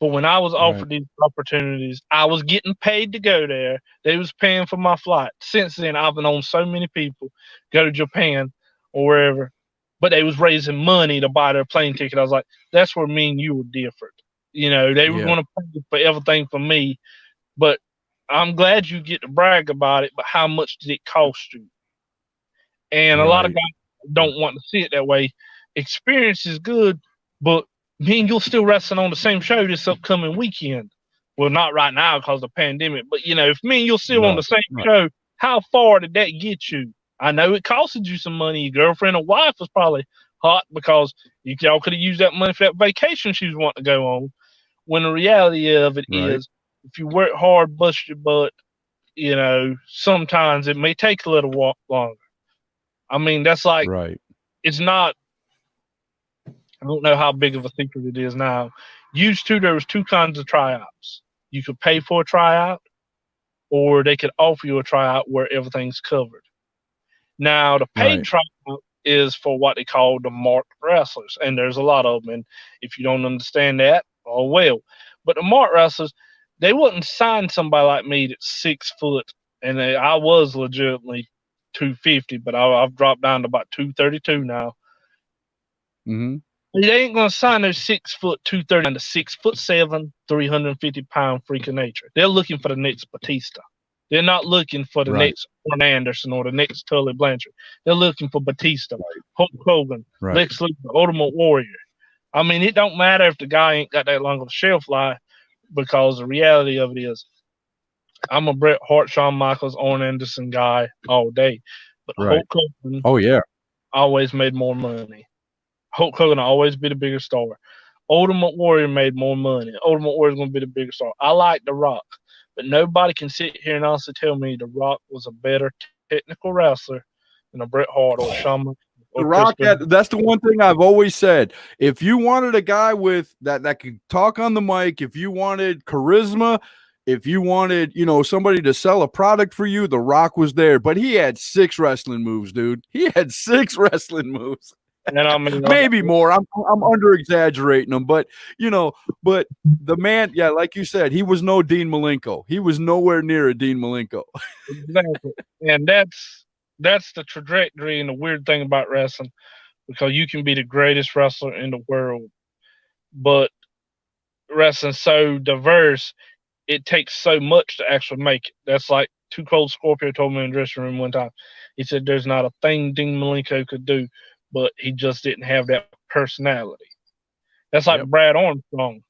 But when I was offered these opportunities, I was getting paid to go there. They was paying for my flight. Since then, I've been on so many people go to Japan or wherever, but they was raising money to buy their plane ticket. I was like, that's where me and you were different. You know, they were going to pay for everything for me, but I'm glad you get to brag about it, but how much did it cost you? And a lot of guys don't want to see it that way. Experience is good, but me and you'll still wrestling on the same show this upcoming weekend. Well, not right now because of the pandemic, but you know, if me and you'll still on the same show, how far did that get you? I know it costed you some money. Your girlfriend or wife was probably hot because y'all could have used that money for that vacation she was wanting to go on. When the reality of it is, if you work hard, bust your butt, you know, sometimes it may take a little longer. I mean, that's like, it's not, I don't know how big of a secret it is now. Used to, there was two kinds of tryouts. You could pay for a tryout, or they could offer you a tryout where everything's covered. Now, the paid tryout is for what they call the marked wrestlers, and there's a lot of them. And if you don't understand that, oh well. But the marked wrestlers, they wouldn't sign somebody like me that's 6 foot, and I was legitimately 250, but I've dropped down to about 232 now. Mm-hmm. They ain't gonna sign those 6 foot 230 to 6'7", 350-pound freak of nature. They're looking for the next Batista. They're not looking for the next Arn Anderson or the next Tully Blanchard. They're looking for Batista, Hulk Hogan, Lex Luger, Ultimate Warrior. I mean, it don't matter if the guy ain't got that long of a shelf life, because the reality of it is, I'm a Bret Hart, Shawn Michaels, Arn Anderson guy all day. But Hulk Hogan always made more money. Hulk Hogan will always be the bigger star. Ultimate Warrior made more money. Ultimate Warrior is going to be the bigger star. I like The Rock, but nobody can sit here and also tell me The Rock was a better technical wrestler than a Bret Hart or Shawn Michaels. The Rock, that's the one thing I've always said. If you wanted a guy with that could talk on the mic, if you wanted charisma, if you wanted, you know, somebody to sell a product for you, The Rock was there. But he had 6 wrestling moves, dude. He had 6 wrestling moves. And I mean, maybe more. I'm under exaggerating them, but you know, but the man, like you said, he was no Dean Malenko. He was nowhere near a Dean Malenko. Exactly. And that's the trajectory and the weird thing about wrestling, because you can be the greatest wrestler in the world, but wrestling's so diverse, it takes so much to actually make it. That's like Too Cold Scorpio told me in the dressing room one time. He said there's not a thing Dean Malenko could do, but he just didn't have that personality. That's like Brad Armstrong.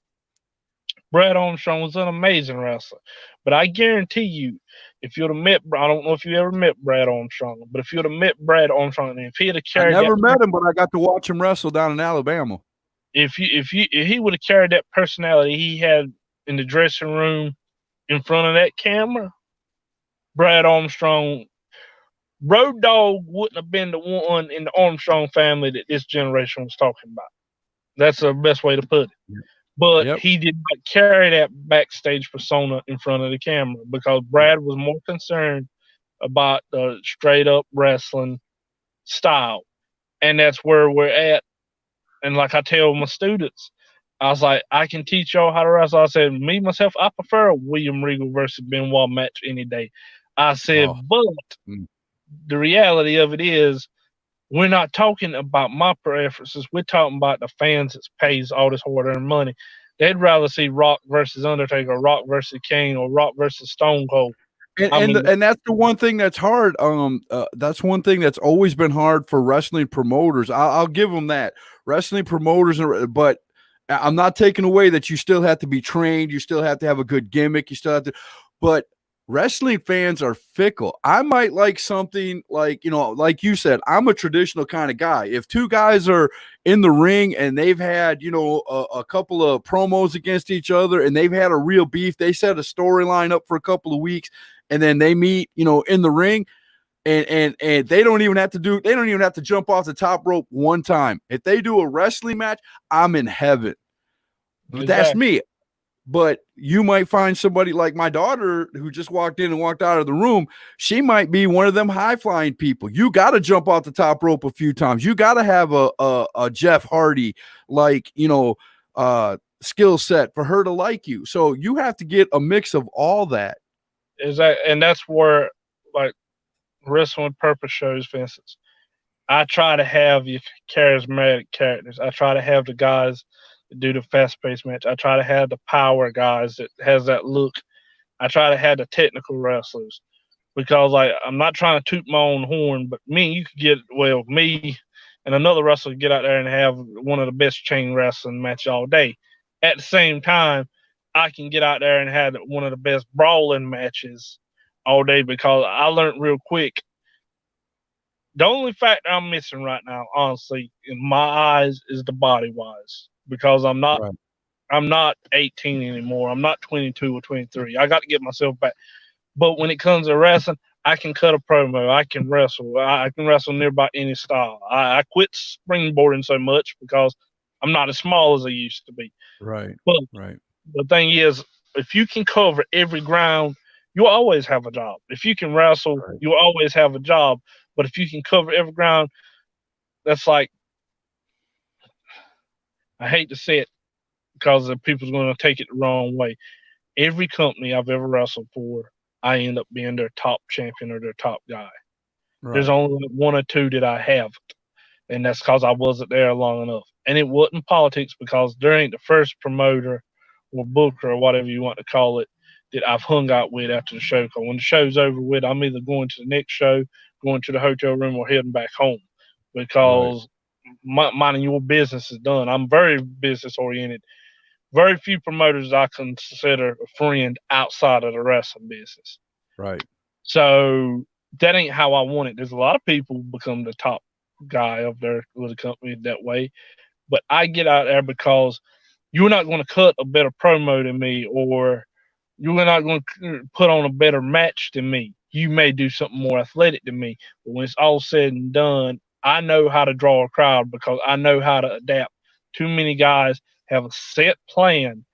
Brad Armstrong was an amazing wrestler, but I guarantee you, if you'd have met, I don't know if you ever met Brad Armstrong, but if you'd have met Brad Armstrong, and if he'd have carried, I never met him, but I got to watch him wrestle down in Alabama. If he would have carried that personality he had in the dressing room in front of that camera, Brad Armstrong, Road Dogg wouldn't have been the one in the Armstrong family that this generation was talking about. That's the best way to put it. But he did not carry that backstage persona in front of the camera, because Brad was more concerned about the straight up wrestling style. And that's where we're at. And like I tell my students, I was like, I can teach y'all how to wrestle. I said, me, myself, I prefer a William Regal versus Benoit match any day. I said, but the reality of it is, we're not talking about my preferences. We're talking about the fans that pays all this hard-earned money. They'd rather see Rock versus Undertaker, Rock versus Kane, or Rock versus Stone Cold. And that's the one thing that's hard. That's one thing that's always been hard for wrestling promoters. I'll give them that. Wrestling promoters, but I'm not taking away that you still have to be trained. You still have to have a good gimmick. You still have to, but wrestling fans are fickle. I might like something like, you know, like you said, I'm a traditional kind of guy. If two guys are in the ring and they've had, you know, a couple of promos against each other and they've had a real beef, they set a storyline up for a couple of weeks and then they meet, you know, in the ring and they don't even have to jump off the top rope one time. If they do a wrestling match, I'm in heaven. Exactly. That's me. But you might find somebody like my daughter who just walked in and walked out of the room. She might be one of them high flying people. You got to jump off the top rope a few times. You got to have a Jeff Hardy, like, skill set for her to like you. So you have to get a mix of all that. And that's where, like, wrestling with purpose shows, for instance, I try to have your charismatic characters. I try to have the guys that do the fast-paced match. I try to have the power guys that has that look. I try to have the technical wrestlers, because, like, I'm not trying to toot my own horn, but me and another wrestler get out there and have one of the best chain wrestling matches all day. At the same time, I can get out there and have one of the best brawling matches all day, because I learned real quick. The only factor I'm missing right now, honestly, in my eyes, is the body wise, because I'm not 18 anymore. I'm not 22 or 23. I got to get myself back. But when it comes to wrestling, I can cut a promo. I can wrestle. I can wrestle nearby any style. I quit springboarding so much because I'm not as small as I used to be. Right. But Right. the thing is, if you can cover every ground, you'll always have a job. If you can wrestle, you'll always have a job. But if you can cover every ground, that's like, I hate to say it because the people's going to take it the wrong way. Every company I've ever wrestled for, I end up being their top champion or their top guy. Right. There's only one or two that I haven't, and that's because I wasn't there long enough. And it wasn't politics, because there ain't the first promoter or booker or whatever you want to call it that I've hung out with after the show. Because when the show's over with, I'm either going to the next show, going to the hotel room, or heading back home, because minding your business is done. I'm very business oriented. Very few promoters I consider a friend outside of the wrestling business. Right. So that ain't how I want it. There's a lot of people become the top guy of their little company that way. But I get out there because you're not going to cut a better promo than me, or you're not going to put on a better match than me. You may do something more athletic than me. But when it's all said and done, I know how to draw a crowd because I know how to adapt. Too many guys have a set plan.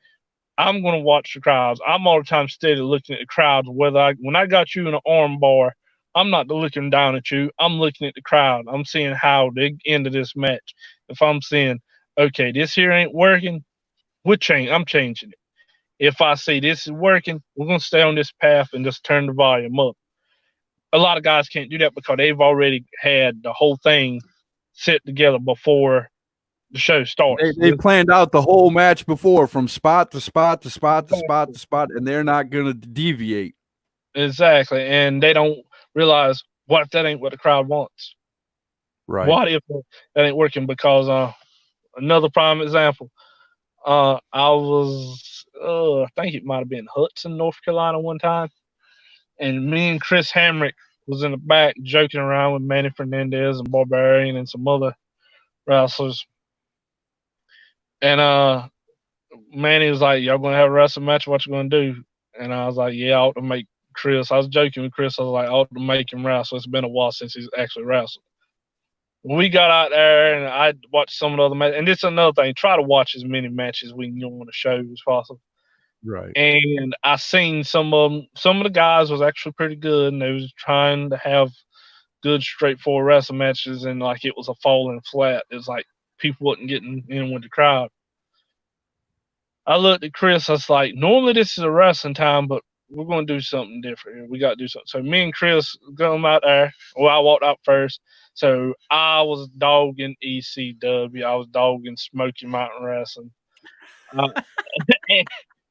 I'm going to watch the crowds. I'm all the time steady looking at the crowds. When I got you in an arm bar, I'm not looking down at you. I'm looking at the crowd. I'm seeing how they end of this match. If I'm seeing, okay, this here ain't working, I'm changing it. If I see this is working, we're going to stay on this path and just turn the volume up. A lot of guys can't do that because they've already had the whole thing set together before the show starts. They planned out the whole match before, from spot to spot to spot to spot to spot, and they're not going to deviate. Exactly. And they don't realize, what if that ain't what the crowd wants? Right. What if that ain't working? Because another prime example, I was, I think it might have been Hudson, North Carolina one time, and me and Chris Hamrick was in the back joking around with Manny Fernandez and Barbarian and some other wrestlers. And Manny was like, y'all going to have a wrestling match? What you going to do? And I was like, yeah, I ought to make Chris. I was joking with Chris. I was like, I ought to make him wrestle. It's been a while since he's actually wrestled. When we got out there and I watched some of the other matches, and this is another thing, try to watch as many matches we can on the show as possible. Right. And I seen some of them. Some of the guys was actually pretty good, and they was trying to have good, straightforward wrestling matches, and like it was a falling flat. It was like people wasn't getting in with the crowd. I looked at Chris. I was like, normally this is a wrestling time, but we're going to do something different here. We got to do something. So me and Chris come out there. Well, I walked out first. So I was dogging ECW. I was dogging Smoky Mountain Wrestling.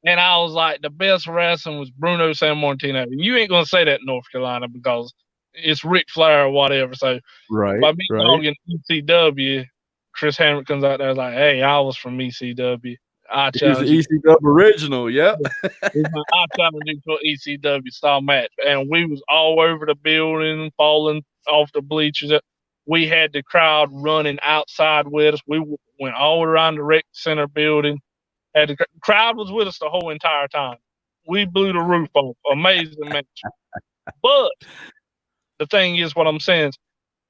And I was like, the best wrestling was Bruno Sammartino. You ain't going to say that in North Carolina because it's Ric Flair or whatever. So by me dogging ECW, Chris Hamrick comes out there like, hey, I was from ECW. I challenge He's an ECW original, yep. I challenge you to an ECW style match. And we was all over the building, falling off the bleachers. We had the crowd running outside with us. We went all around the rec center building. And the crowd was with us the whole entire time. We blew the roof off. Amazing match. But the thing is, what I'm saying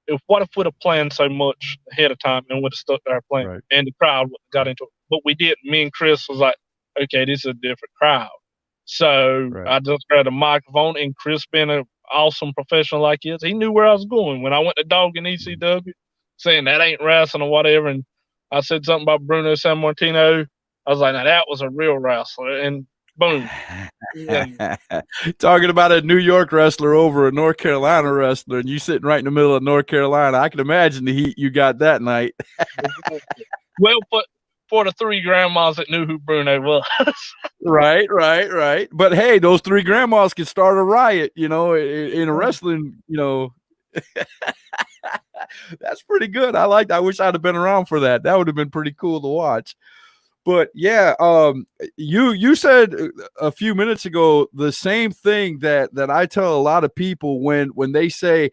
is, what if we'd have planned so much ahead of time and would have stuck to our plan, and the crowd got into it? But we did. Me and Chris was like, okay, this is a different crowd. So Right. I just grabbed a microphone, and Chris, being an awesome professional like he is, he knew where I was going. When I went to Dog in ECW, saying that ain't wrestling or whatever, and I said something about Bruno Sammartino, I was like, now that was a real wrestler, and boom. And Talking about a New York wrestler over a North Carolina wrestler, and you sitting right in the middle of North Carolina. I can imagine the heat you got that night. well, for the three grandmas that knew who Bruno was. Right. But hey, those three grandmas could start a riot, in a wrestling, That's pretty good. I wish I'd have been around for that. That would have been pretty cool to watch. But yeah, you said a few minutes ago the same thing that I tell a lot of people when they say,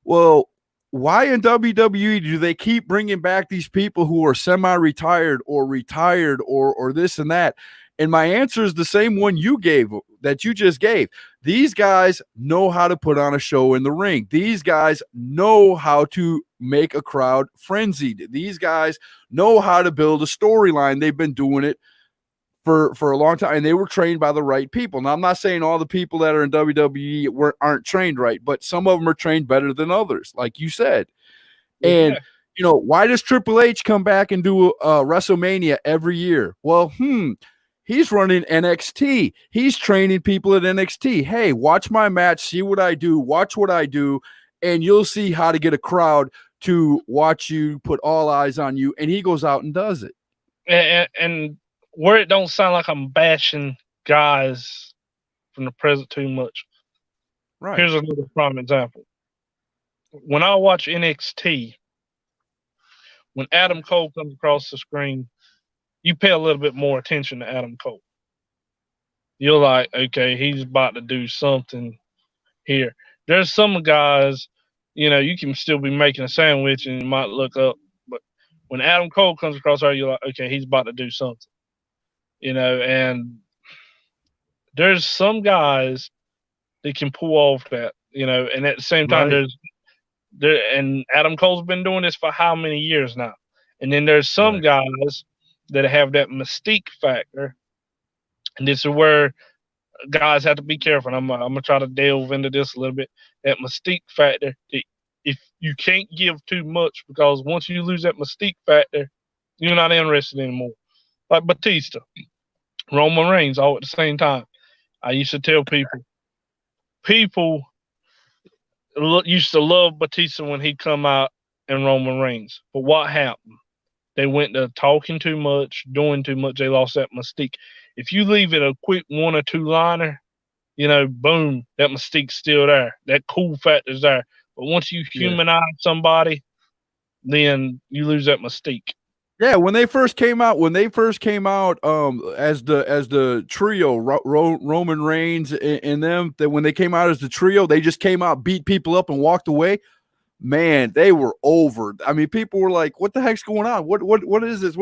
well, why in WWE do they keep bringing back these people who are semi-retired or retired or this and that? And my answer is the same one you just gave. These guys know how to put on a show in the ring. These guys know how to make a crowd frenzied. These guys know how to build a storyline. They've been doing it for a long time, and they were trained by the right people. Now, I'm not saying all the people that are in WWE aren't trained right, but some of them are trained better than others, like you said. And why does Triple H come back and do WrestleMania every year? Well, he's running NXT. He's training people at NXT. Hey, watch my match, see what I do, watch what I do, and you'll see how to get a crowd to watch you, put all eyes on you. And he goes out and does it. And where it don't sound like I'm bashing guys from the present too much. Right. Here's another prime example. When I watch NXT, when Adam Cole comes across the screen, you pay a little bit more attention to Adam Cole. You're like, okay, he's about to do something here. There's some guys, you can still be making a sandwich and you might look up, but when Adam Cole comes across there, you're like, okay, he's about to do something. And there's some guys that can pull off that, and at the same time, and Adam Cole's been doing this for how many years now? And then there's some guys that have that mystique factor. And this is where guys have to be careful. I'm going to try to delve into this a little bit. That mystique factor, if you can't give too much, because once you lose that mystique factor, you're not interested anymore. Like Batista, Roman Reigns, all at the same time. I used to tell people used to love Batista when he come out in Roman Reigns. But what happened? They went to talking too much, doing too much. They lost that mystique. If you leave it a quick one or two liner, boom, that mystique's still there. That cool factor's there. But once you humanize somebody, then you lose that mystique. Yeah, when they first came out, as the trio, Roman Reigns and them, that when they came out as the trio, they just came out, beat people up, and walked away. Man, they were over. I mean, people were like, "What the heck's going on? What is this?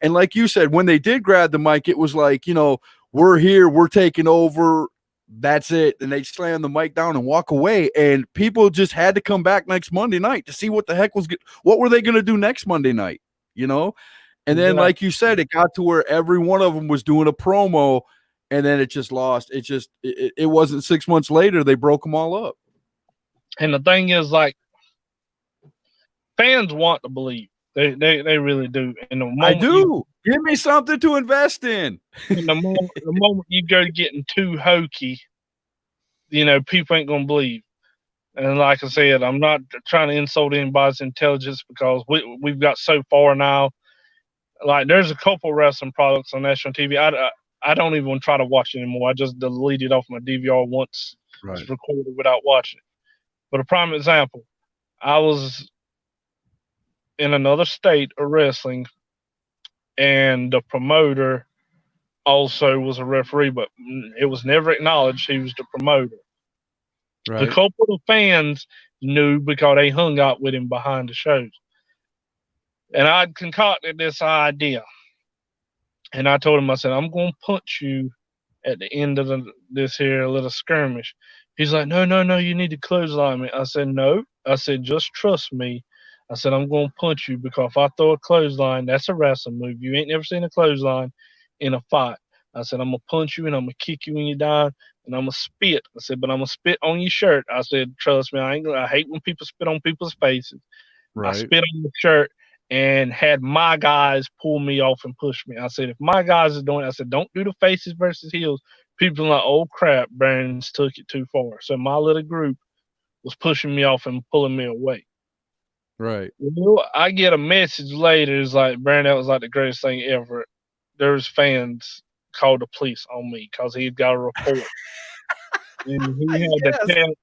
And like you said, when they did grab the mic, it was like, we're here, we're taking over. That's it. And they slam the mic down and walk away. And people just had to come back next Monday night to see what the heck what were they going to do next Monday night, And then, like you said, it got to where every one of them was doing a promo, and then it just lost. It wasn't 6 months later, they broke them all up. And the thing is, like, fans want to believe. They really do. And the moment I do. Give me something to invest in. And the moment you go getting too hokey, people ain't gonna believe. And like I said, I'm not trying to insult anybody's intelligence, because we've got so far now. Like, there's a couple wrestling products on national TV. I don't even try to watch it anymore. I just deleted it off my DVR once it's recorded without watching it. But a prime example, I was in another state of wrestling, and the promoter also was a referee, but it was never acknowledged he was the promoter. Right. A couple of fans knew because they hung out with him behind the shows. And I'd concocted this idea. And I told him, I said, I'm going to punch you at the end of this here little skirmish. He's like, no, you need to clothesline me. I said, no. I said, just trust me. I said, I'm going to punch you, because if I throw a clothesline, that's a wrestling move. You ain't never seen a clothesline in a fight. I said, I'm gonna punch you and I'm gonna kick you when you're down and I'm gonna spit. I said, but I'm gonna spit on your shirt. I said, trust me, I hate when people spit on people's faces. I Right. spit on the shirt and had my guys pull me off and push me. I said, if my guys are doing it, I said, don't do the faces versus heels. People are like, oh crap, Baron's took it too far. So my little group was pushing me off and pulling me away. Right. Well, I get a message later. It's like, Baron, that was like the greatest thing ever. There's fans called the police on me because he got a report. And he had to tell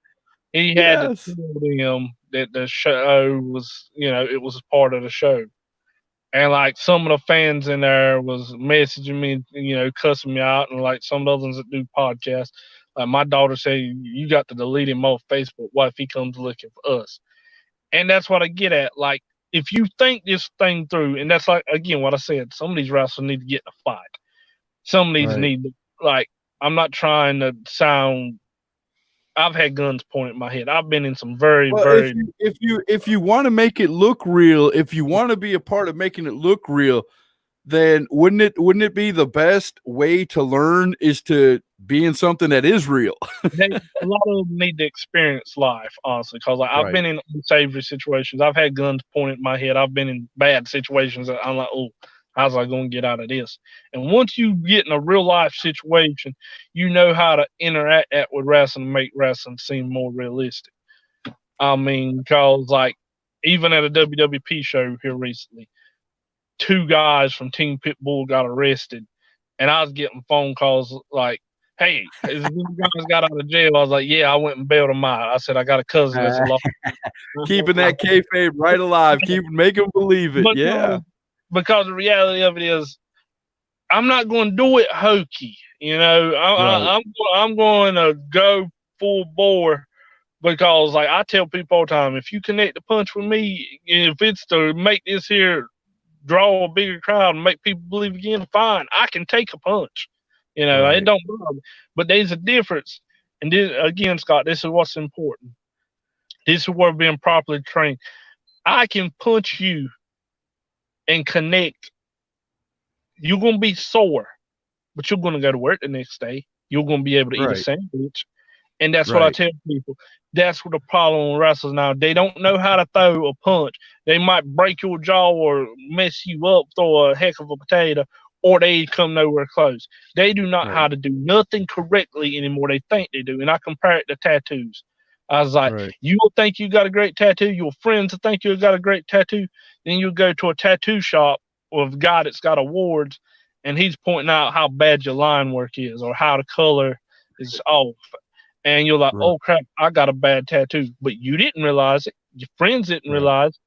Yes. them that the show was, it was part of the show. And like some of the fans in there was messaging me, cussing me out, and like some of the others that do podcasts. Like my daughter said, you got to delete him off Facebook. What if he comes looking for us? And that's what I get at. Like, if you think this thing through, and that's like, again, what I said, some of these wrestlers need to get in a fight. Some of these Right. need to, like, I'm not trying to sound, I've had guns pointed at my head. I've been in some very, Well, very. if you want to make it look real, if you want to be a part of making it look real, then wouldn't it be the best way to learn is to be in something that is real? A lot of them need to experience life, honestly, because like, I've Right. been in unsavory situations. I've had guns pointed at my head. I've been in bad situations that I'm like, oh, how's I going to get out of this? And once you get in a real life situation, you know how to interact with wrestling and make wrestling seem more realistic. I mean, because like even at a WWP show here recently, 2 guys from Team Pitbull got arrested, and I was getting phone calls like, hey, is these guys got out of jail? I was like, yeah, I went and bailed them out. I said, I got a cousin that's a law. Keeping that kayfabe right alive, make them believe it. Yeah. Because the reality of it is, I'm not going to do it hokey. I'm going to go full bore because, like, I tell people all the time, if you connect the punch with me, if it's to make this here draw a bigger crowd and make people believe again, fine, I can take a punch. Right. It don't bother me. But there's a difference. And this, again, Scott, this is what's important. This is where being properly trained. I can punch you and connect. You're going to be sore, but you're going to go to work the next day. You're going to be able to eat a sandwich. And that's what I tell people. That's what the problem with wrestlers now. They don't know how to throw a punch. They might break your jaw or mess you up, throw a heck of a potato, or they come nowhere close. They do not know how to do nothing correctly anymore. They think they do. And I compare it to tattoos. I was like, you will think you got a great tattoo. Your friends will think you got a great tattoo. Then you'll go to a tattoo shop with a guy that's got awards, and he's pointing out how bad your line work is or how the color is off. And you're like, oh, crap, I got a bad tattoo. But you didn't realize it. Your friends didn't realize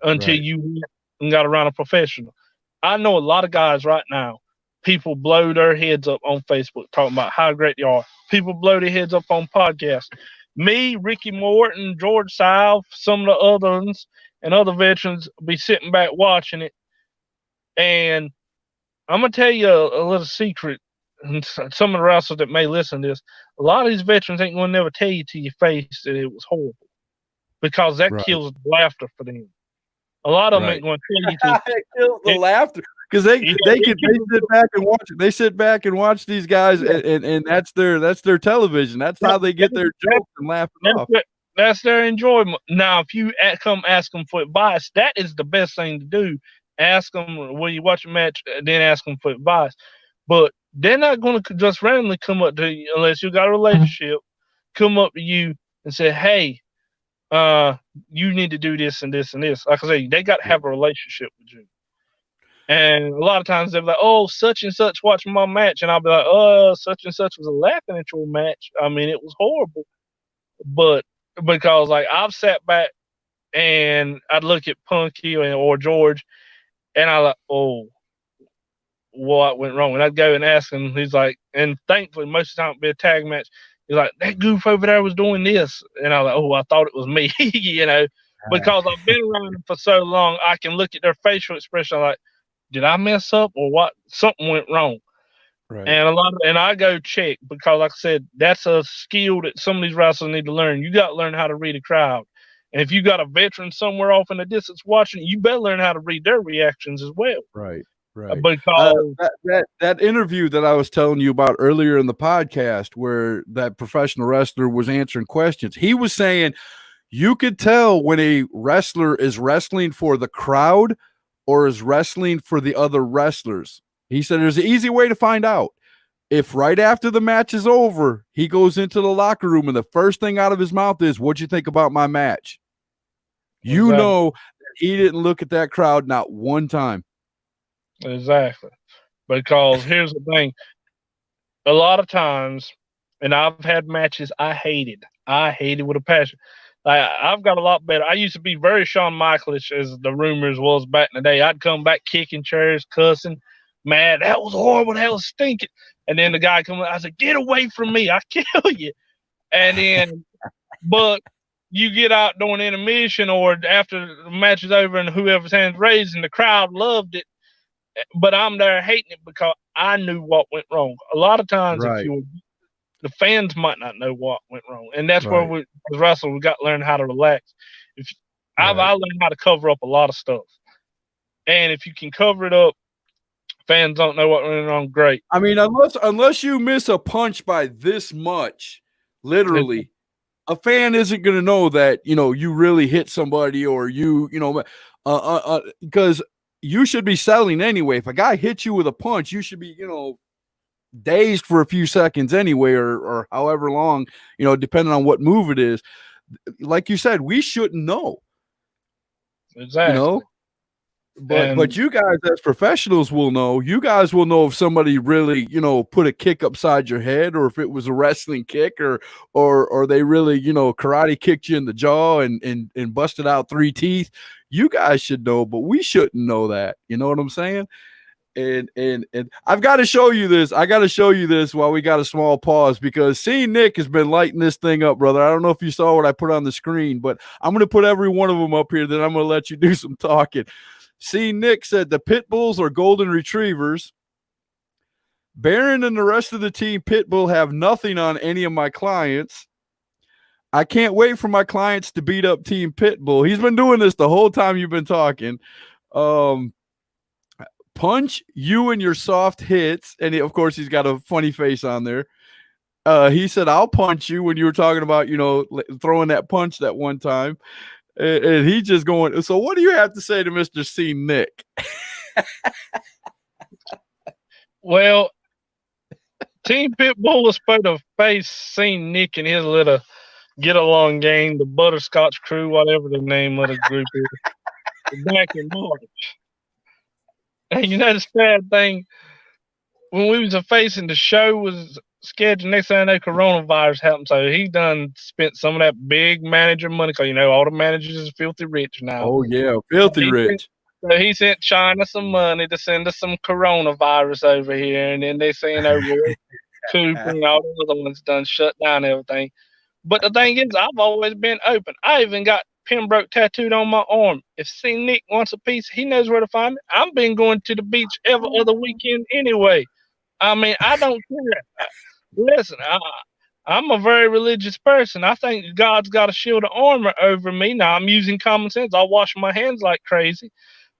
until you went and got around a professional. I know a lot of guys right now, people blow their heads up on Facebook talking about how great they are. People blow their heads up on podcasts. Me, Ricky Morton, George South, some of the other ones, and other veterans be sitting back watching it. And I'm going to tell you a little secret. And some of the wrestlers that may listen to this, a lot of these veterans ain't going to never tell you to your face that it was horrible, because that kills the laughter for them. A lot of them ain't going to tell you to. It kills the laughter because they sit back and watch it. They sit back and watch these guys, and that's their television. That's how they get their jokes and laughing off. That's their enjoyment. Now, if you come ask them for advice, that is the best thing to do. Ask them when you watch a match, then ask them for advice. But they're not going to just randomly come up to you unless you got a relationship. Come up to you and say, "Hey, you need to do this and this and this." Like I say, they got to have a relationship with you. And a lot of times they're like, "Oh, such and such watching my match," and I'll be like, "Oh, such and such was laughing at your match. I mean, it was horrible." But because like I've sat back and I'd look at Punky or George, and I like, "Oh, what went wrong?" And I'd go and ask him. He's like, and thankfully most of the time it'd be a tag match. He's like, "That goof over there was doing this," and I was like, "Oh, I thought it was me," because I've been around them for so long. I can look at their facial expression like, did I mess up or what? Something went wrong. Right. And I go check, because like I said, that's a skill that some of these wrestlers need to learn. You got to learn how to read a crowd. And if you got a veteran somewhere off in the distance watching, you better learn how to read their reactions as well. Right. Right. because That interview that I was telling you about earlier in the podcast, where that professional wrestler was answering questions, he was saying you could tell when a wrestler is wrestling for the crowd or is wrestling for the other wrestlers. He said there's an easy way to find out. If right after the match is over, he goes into the locker room and the first thing out of his mouth is, "What'd you think about my match?" You Exactly. know he didn't look at that crowd not one time. Exactly. Because here's the thing. A lot of times, and I've had matches I hated. I hated with a passion. I've got a lot better. I used to be very Shawn Michaelish, as the rumors was back in the day. I'd come back kicking chairs, cussing, mad. That was horrible. That was stinking. And then the guy come up, I said, "Get away from me. I'll kill you." And then, but you get out during intermission or after the match is over and whoever's hands raised and the crowd loved it, but I'm there hating it because I knew what went wrong. A lot of times, Right. the fans might not know what went wrong, and that's where Right. we, as wrestlers, we got to learn how to relax. I Right. learned how to cover up a lot of stuff, and if you can cover it up, fans don't know what went wrong. Great. I mean, unless you miss a punch by this much, literally, a fan isn't going to know that, you really hit somebody or because you should be selling anyway. If a guy hits you with a punch, you should be, dazed for a few seconds anyway, or however long, depending on what move it is. Like you said, we shouldn't know, Exactly. But you guys as professionals will know. You guys will know if somebody really, put a kick upside your head, or if it was a wrestling kick, or they really, karate kicked you in the jaw and busted out 3 teeth. You guys should know, but we shouldn't know that. You know what I'm saying? And I've got to show you this. I got to show you this while we got a small pause, because seeing Nick has been lighting this thing up, brother. I don't know if you saw what I put on the screen, but I'm going to put every one of them up here. Then I'm going to let you do some talking. See, Nick said the pit bulls are golden retrievers. Baron and the rest of the team Pitbull have nothing on any of my clients. I can't wait for my clients to beat up Team Pitbull. He's been doing this the whole time you've been talking. Punch you and your soft hits. And of course, he's got a funny face on there. He said, "I'll punch you," when you were talking about, throwing that punch that one time. And he just going, so what do you have to say to Mr. C. Nick? Well, Team Pitbull was supposed to face St. Nick and his little get-along gang, the Butterscotch Crew, whatever the name of the group is, back in March. And the sad thing, when we was facing, the show was scheduled. Next thing I know, coronavirus happened. So he done spent some of that big manager money, because all the managers is filthy rich now. Oh yeah, filthy rich. So he sent China some money to send us some coronavirus over here, and then they saying, Roy Coop and all the other ones done shut down everything. But the thing is, I've always been open. I even got Pembroke tattooed on my arm. If C. Nick wants a piece, he knows where to find me. I've been going to the beach every other weekend anyway. I mean, I don't care. Listen, I'm a very religious person. I think God's got a shield of armor over me. Now, I'm using common sense. I wash my hands like crazy.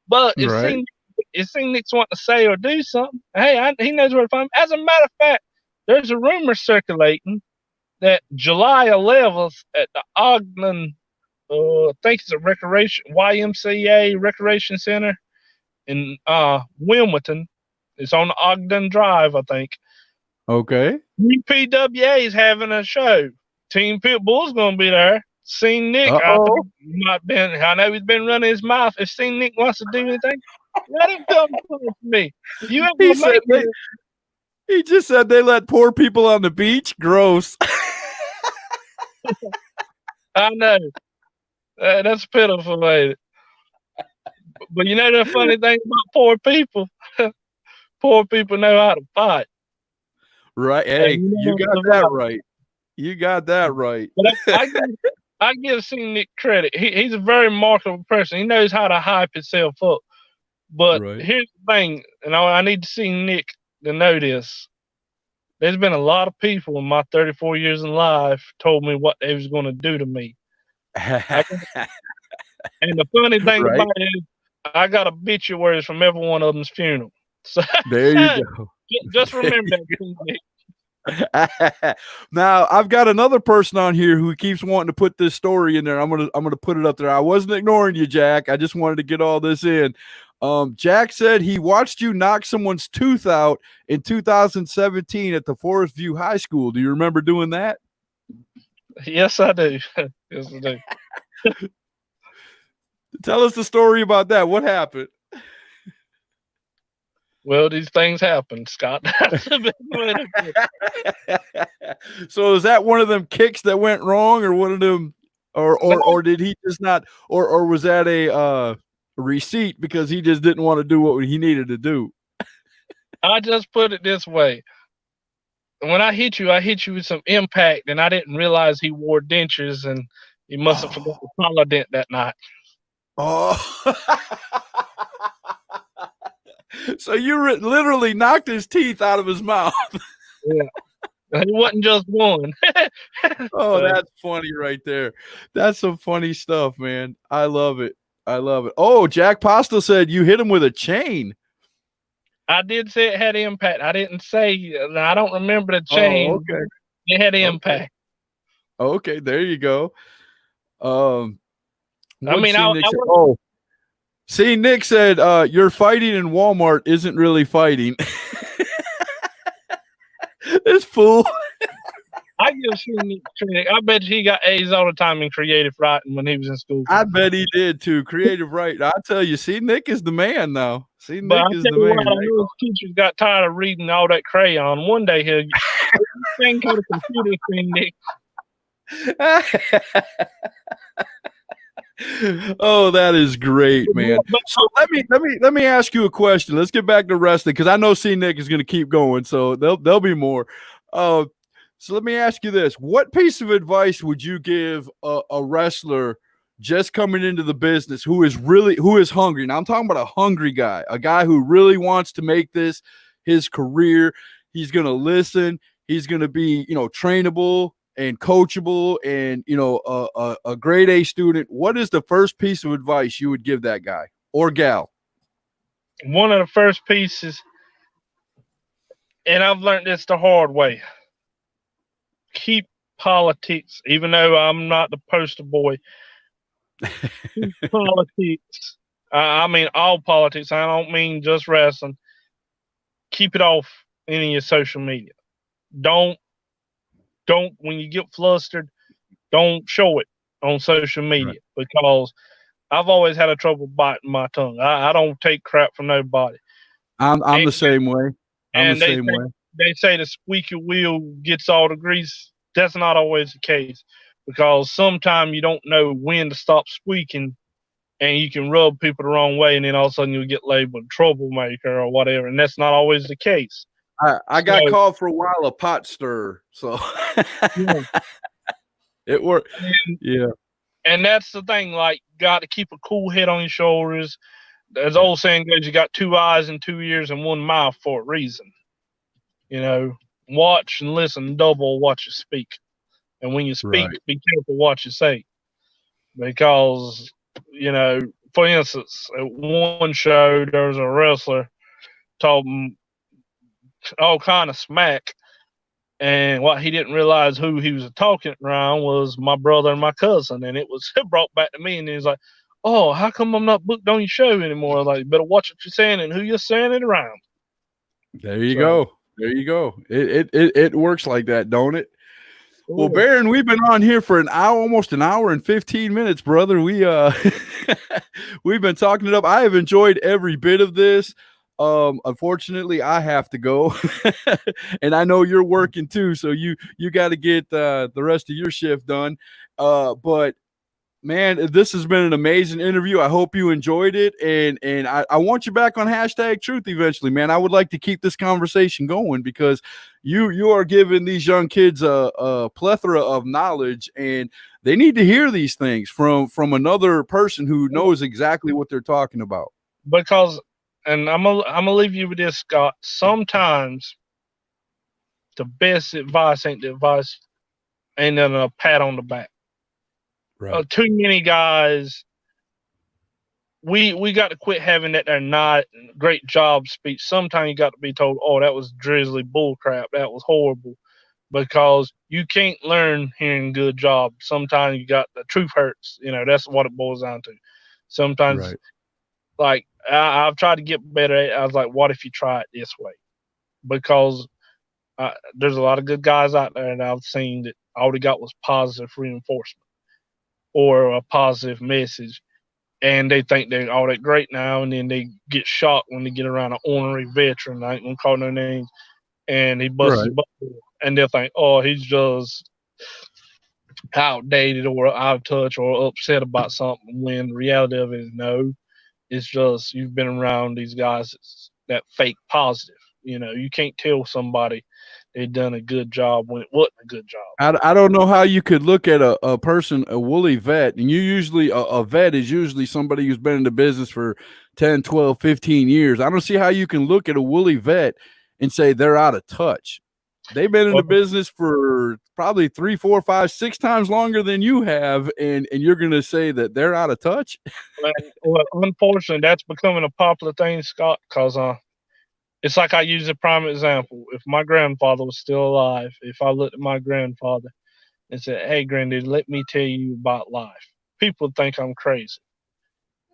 But if C. Nick's wanting to say or do something, hey, he knows where to find me. As a matter of fact, there's a rumor circulating that July 11th at the Ogden, I think it's a YMCA Recreation Center in Wilmington. It's on Ogden Drive, I think. Okay. UPWA is having a show. Team Pitbull's going to be there. Seen Nick. I know he's been running his mouth. If Seen Nick wants to do anything, let him come to me. He just said they let poor people on the beach. Gross. I know. That's pitiful, lady. But the funny thing about poor people? Poor people know how to fight. Right. Hey, you got that right. You got that right. But I give C. Nick credit. He's a very marketable person. He knows how to hype himself up. But here's the thing, and I need to see Nick to know this. There's been a lot of people in my 34 years in life told me what they was going to do to me. And the funny thing about it is, I got obituaries from every one of them's funeral. So, There you go. just remember that, Nick. Now I've got another person on here who keeps wanting to put this story in there. I'm gonna put it up there. I wasn't ignoring you, Jack. I just wanted to get all this in. Jack said he watched you knock someone's tooth out in 2017 at the Forest View High School. Do you remember doing that? Yes, I do. Yes, I do. Tell us the story about that. What happened? Well, these things happen, Scott. That's the best way to put it. So is that one of them kicks that went wrong, or one of them, or did he just not, or was that a receipt because he just didn't want to do what he needed to do? I just put it this way. When I hit you with some impact, and I didn't realize he wore dentures, and he must have forgot to collar dent that night. Oh. So you literally knocked his teeth out of his mouth. Yeah. It wasn't just one. Oh, that's funny right there. That's some funny stuff, man. I love it. I love it. Oh, Jack Pasta said you hit him with a chain. I did say it had impact. I didn't say, I don't remember the chain. Oh, okay. It had impact. Okay, there you go. See, Nick said, "Your fighting in Walmart isn't really fighting." This fool. I give Nick credit. I bet he got A's all the time in creative writing when he was in school. I bet he did too. Creative writing. I tell you, see, Nick is the man now. See, Nick is the man. I know his teachers got tired of reading all that crayon. One day he'll thing called a computer thing, Nick. Oh, that is great, man. So let me ask you a question. Let's get back to wrestling because I know C Nick is going to keep going, so there'll be more. So let me ask you this: what piece of advice would you give a wrestler just coming into the business who is hungry? Now I'm talking about a hungry guy, a guy who really wants to make this his career. He's going to listen. He's going to be, trainable and coachable and, a grade A student. What is the first piece of advice you would give that guy or gal? One of the first pieces, and I've learned this the hard way, keep politics, even though I'm not the poster boy, keep politics. I mean all politics. I don't mean just wrestling. Keep it off any of your social media. Don't when you get flustered, don't show it on social media, right? Because I've always had a trouble biting my tongue. I don't take crap from nobody. I'm the same way. They say the squeaky wheel gets all the grease. That's not always the case, because sometimes you don't know when to stop squeaking, and you can rub people the wrong way, and then all of a sudden you'll get labeled troublemaker or whatever, and that's not always the case. I got called for a while a pot stirrer, so yeah. It worked. Yeah. And that's the thing, like, got to keep a cool head on your shoulders. As the old saying goes, you got 2 eyes and 2 ears and 1 mouth for a reason. Watch and listen double what you speak. And when you speak, be careful what you say. Because, for instance, at one show, there was a wrestler told him all kind of smack, and what he didn't realize who he was talking around was my brother and my cousin, and it brought back to me, and he was like, "Oh, how come I'm not booked on your show anymore?" Like, you better watch what you're saying and who you're saying it around. There you go. It works like that, don't it? Ooh. Well, Baron, we've been on here for almost an hour and 15 minutes, brother. We've been talking it up. I have enjoyed every bit of this. Unfortunately, I have to go, and I know you're working too, so you got to get the rest of your shift done. But man, this has been an amazing interview. I hope you enjoyed it, and I want you back on #Truth eventually, man. I would like to keep this conversation going because you are giving these young kids a plethora of knowledge, and they need to hear these things from another person who knows exactly what they're talking about. Because, and I'm gonna leave you with this, Scott. Sometimes the best advice ain't the advice, ain't then a pat on the back. Right. Too many guys we got to quit having that they're not great job speech. Sometimes you got to be told, oh, that was drizzly bullcrap. That was horrible. Because you can't learn hearing good job. Sometimes you got the truth hurts. That's what it boils down to. Sometimes, Right. like, I've tried to get better at it. I was like, what if you try it this way? Because there's a lot of good guys out there, and I've seen that all they got was positive reinforcement or a positive message. And they think they're all that great now, and then they get shocked when they get around an ornery veteran. I ain't gonna call no names. And he busts his bubble, and they'll think, oh, he's just outdated or out of touch or upset about something. When the reality of it is, no, it's just you've been around these guys that fake positive. You can't tell somebody they done a good job when it wasn't a good job. I don't know how you could look at a person, a woolly vet, and you usually, a vet is usually somebody who's been in the business for 10, 12, 15 years. I don't see how you can look at a woolly vet and say they're out of touch. They've been in the business for probably 3, 4, 5, 6 times longer than you have, and you're going to say that they're out of touch? Well, unfortunately, that's becoming a popular thing, Scott, because it's like I use a prime example. If my grandfather was still alive, if I looked at my grandfather and said, hey, Granddad, let me tell you about life, people would think I'm crazy.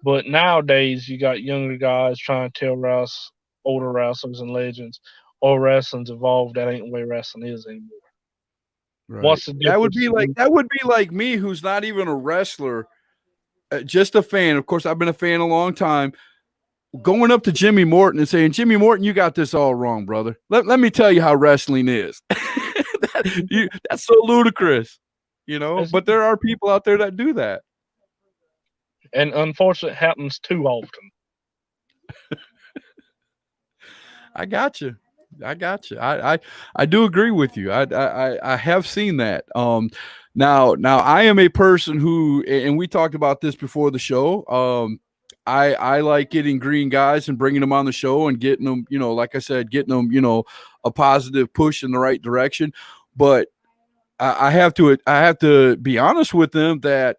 But nowadays, you got younger guys trying to tell us, older wrestlers and legends, oh, wrestling's evolved. That ain't the way wrestling is anymore. Right. What's the difference? That would be like me, who's not even a wrestler, just a fan. Of course, I've been a fan a long time. Going up to Jimmy Morton and saying, Jimmy Morton, you got this all wrong, brother. Let me tell you how wrestling is. That's so ludicrous, but there are people out there that do that. And unfortunately, it happens too often. I got you. I do agree with you. I have seen that. Now I am a person who, and we talked about this before the show. I like getting green guys and bringing them on the show and getting them, like I said, getting them, a positive push in the right direction. But I have to be honest with them that,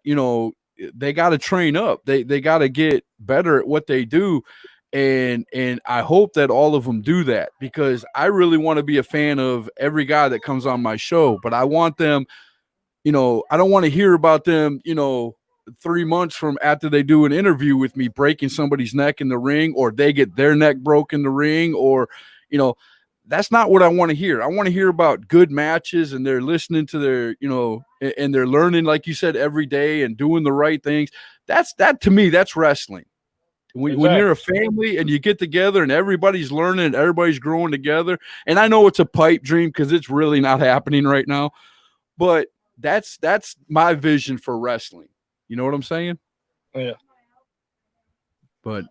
they got to train up. They got to get better at what they do. And I hope that all of them do that, because I really want to be a fan of every guy that comes on my show. But I want them, I don't want to hear about them, 3 months from after they do an interview with me breaking somebody's neck in the ring, or they get their neck broke in the ring, or, that's not what I want to hear. I want to hear about good matches, and they're listening to their, and they're learning, like you said, every day and doing the right things. That to me, that's wrestling. When you're a family and you get together and everybody's learning and everybody's growing together, and I know it's a pipe dream because it's really not happening right now, but that's my vision for wrestling. You know what I'm saying? Yeah. But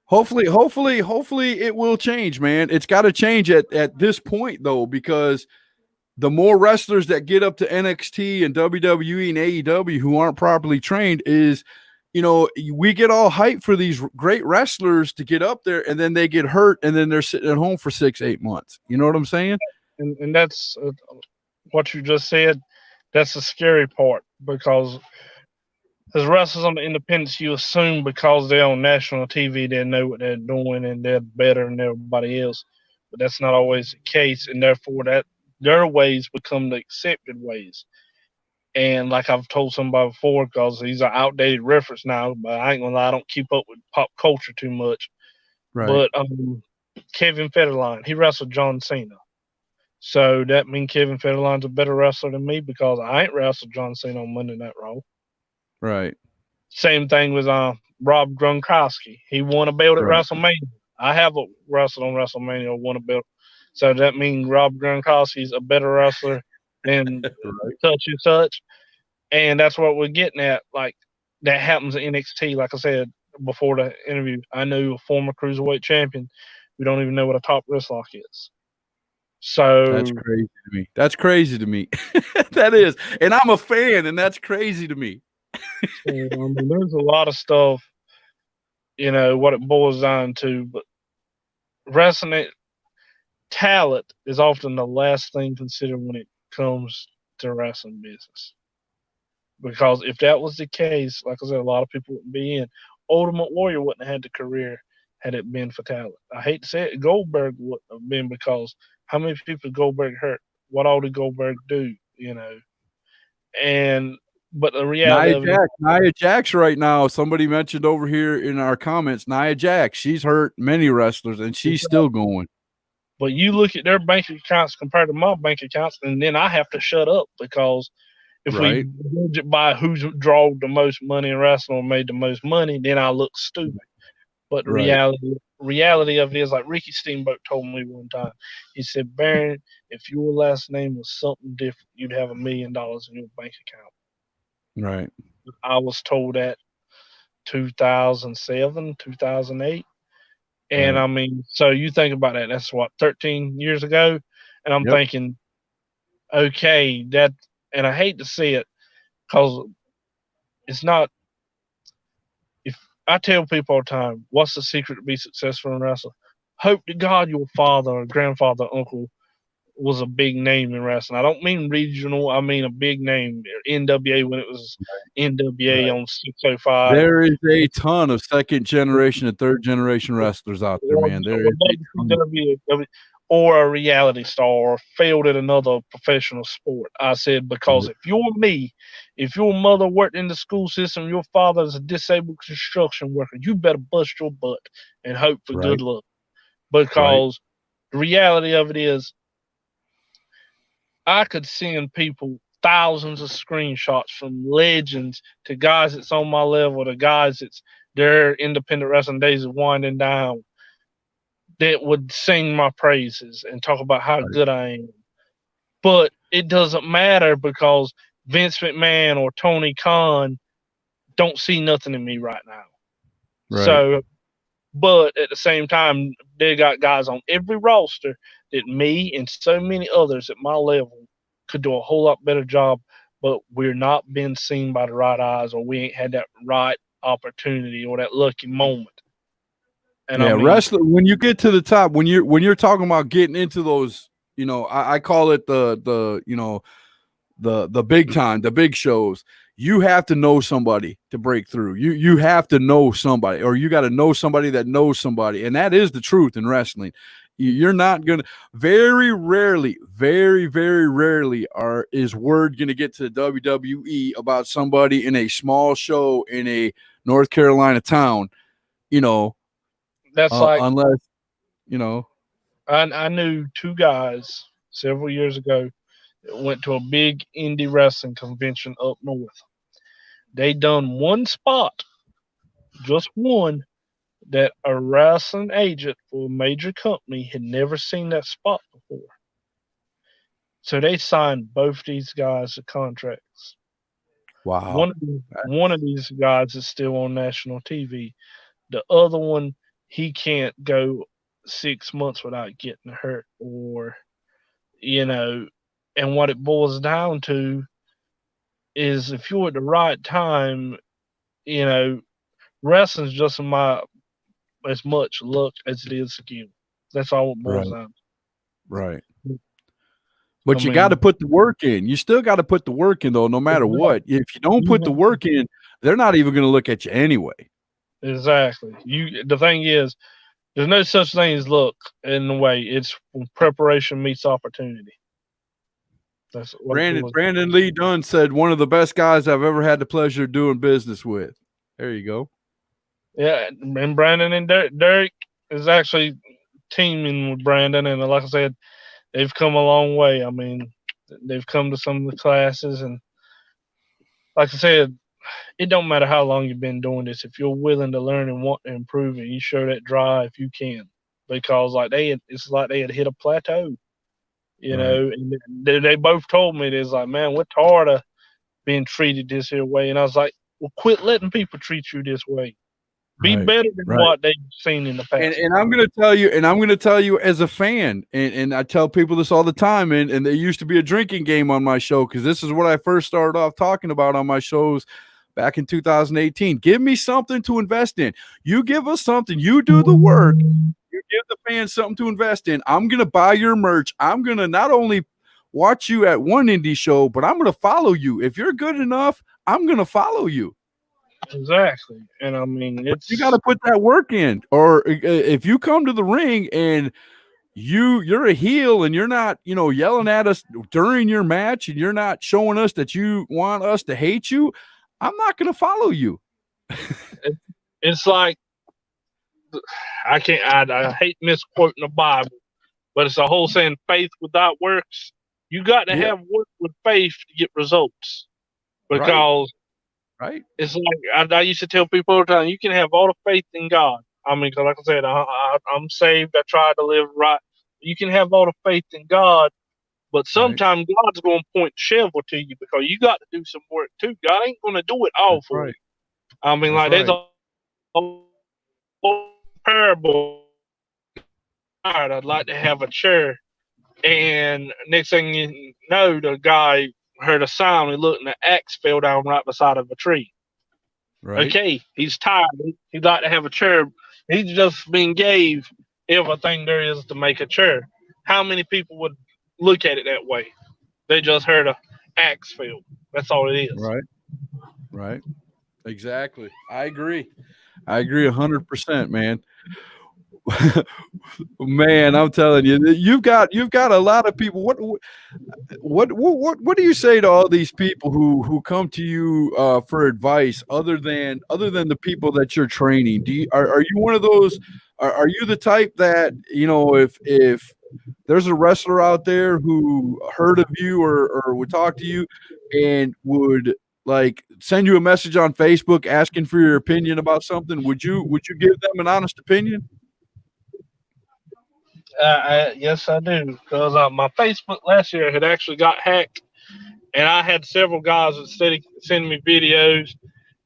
hopefully it will change, man. It's got to change at this point, though, because the more wrestlers that get up to NXT and WWE and AEW who aren't properly trained is, we get all hyped for these great wrestlers to get up there, and then they get hurt, and then they're sitting at home for 6-8 months. You know what I'm saying? And that's what you just said. That's the scary part, because as wrestlers on the independents, you assume because they're on national TV, they know what they're doing and they're better than everybody else. But that's not always the case, and therefore that their ways become the accepted ways. And like I've told somebody before, because these are outdated reference now, but I ain't gonna lie, I don't keep up with pop culture too much. Right. But Kevin Federline, he wrestled John Cena. So that means Kevin Federline's a better wrestler than me, because I ain't wrestled John Cena on Monday Night Raw. Right. Same thing with Rob Gronkowski. He won a belt at WrestleMania. I have wrestled on WrestleMania or won a belt. So that means Rob Gronkowski's a better wrestler than such and such. And that's what we're getting at. Like, that happens at NXT. Like I said before the interview, I knew a former cruiserweight champion. We don't even know what a top wristlock is. So that's crazy to me. That's crazy to me. That is. And I'm a fan, and that's crazy to me. So, there's a lot of stuff, what it boils down to. But wrestling talent is often the last thing considered when it comes to wrestling business. Because if that was the case, like I said, a lot of people wouldn't be in. Ultimate Warrior wouldn't have had the career had it been for talent. I hate to say it, Goldberg wouldn't have been, because how many people Goldberg hurt? What all did Goldberg do? But the reality of it is, Nia Jax right now. Somebody mentioned over here in our comments, Nia Jax. She's hurt many wrestlers, and she's still going. but you look at their bank accounts compared to my bank accounts, and then I have to shut up, because if we judge it by who's drawed the most money in wrestling or made the most money, then I look stupid. But the reality of it is, like Ricky Steamboat told me one time, he said, Baron, if your last name was something different, you'd have $1 million in your bank account. Right. I was told that 2007, 2008. And Right. I mean, so you think about that, that's what, 13 years ago? And I'm thinking, okay, and I hate to see it, because it's not, if I tell people all the time, what's the secret to be successful in wrestling? Hope to God your father or grandfather, uncle was a big name in wrestling. I don't mean regional, I mean a big name. NWA, when it was NWA on 605. There is a ton of second generation and third generation wrestlers out there, man. There is or a reality star, or failed at another professional sport. I said, because if you're me, if your mother worked in the school system, your father is a disabled construction worker, you better bust your butt and hope for good luck. Because the reality of it is, I could send people thousands of screenshots from legends to guys that's on my level, to guys that's their independent wrestling days is winding down, that would sing my praises and talk about how good I am. But it doesn't matter, because Vince McMahon or Tony Khan don't see nothing in me right now. So, but at the same time, they got guys on every roster that me and so many others at my level could do a whole lot better job, but we're not being seen by the right eyes, or we ain't had that right opportunity or that lucky moment. And I mean, wrestling, when you get to the top, when you're talking about getting into those, I call it the big time, the big shows. You have to know somebody to break through. You have to know somebody, or you got to know somebody that knows somebody, and that is the truth in wrestling. You're not gonna, very rarely is word gonna get to the WWE about somebody in a small show in a North Carolina town. That's like, unless I knew two guys several years ago that went to a big indie wrestling convention up north. They done one spot, just one, that a wrestling agent for a major company had never seen that spot before. So they signed both these guys to contracts. Wow. One of these guys is still on national TV. The other one, he can't go 6 months without getting hurt, or, and what it boils down to is, if you're at the right time, wrestling's just as much luck as it is skill. That's all it boils down to. Right. But you got to put the work in. You still got to put the work in, though, no matter what. If you don't put the work in, they're not even going to look at you anyway. Exactly. The thing is, there's no such thing as luck in the way. It's when preparation meets opportunity. That's what Brandon Lee Dunn said, one of the best guys I've ever had the pleasure of doing business with. There you go. Yeah, and Brandon and Derek is actually teaming with Brandon, and like I said, they've come a long way. I mean, they've come to some of the classes, and like I said, it don't matter how long you've been doing this. If you're willing to learn and want to improve, and you show that drive, you can. Because it's like they had hit a plateau, know. And they both told me, it's like, man, we're tired of being treated this here way. And I was like, well, quit letting people treat you this way. Be better than what they've seen in the past. And I'm going to tell you, as a fan, and I tell people this all the time, and there used to be a drinking game on my show, because this is what I first started off talking about on my shows back in 2018. Give me something to invest in. You give us something. You do the work. You give the fans something to invest in. I'm going to buy your merch. I'm going to not only watch you at one indie show, but I'm going to follow you. If you're good enough, I'm going to follow you. Exactly. And I mean, it's You got to put that work in, or if you come to the ring and you're a heel and you're not, yelling at us during your match and you're not showing us that you want us to hate you, I'm not going to follow you. it's like I hate misquoting the Bible, but it's a whole saying: faith without works. You got to have work with faith to get results, because right. it's like I used to tell people all the time: you can have all the faith in God. I mean, 'cause like I said, I'm saved. I try to live right. You can have all the faith in God, but sometimes God's going to point the shovel to you, because you got to do some work too. God ain't going to do it all for you. I mean, there's a parable. I'd like to have a chair, and next thing you know, the guy heard a sound. He looked, and the axe fell down right beside of a tree. Right. Okay, he's tired. He'd like to have a chair. He's just been gave everything there is to make a chair. How many people would look at it that way? They just heard a axe fell. That's all it is. Right. Exactly. I agree 100%, man. Man, I'm telling you, you've got a lot of people. What do you say to all these people who come to you for advice, other than the people that you're training? Are you one of those? Are you the type that, if there's a wrestler out there who heard of you or would talk to you and would like send you a message on Facebook asking for your opinion about something, would you give them an honest opinion? Yes, I do. Because my Facebook last year had actually got hacked, and I had several guys that sending me videos.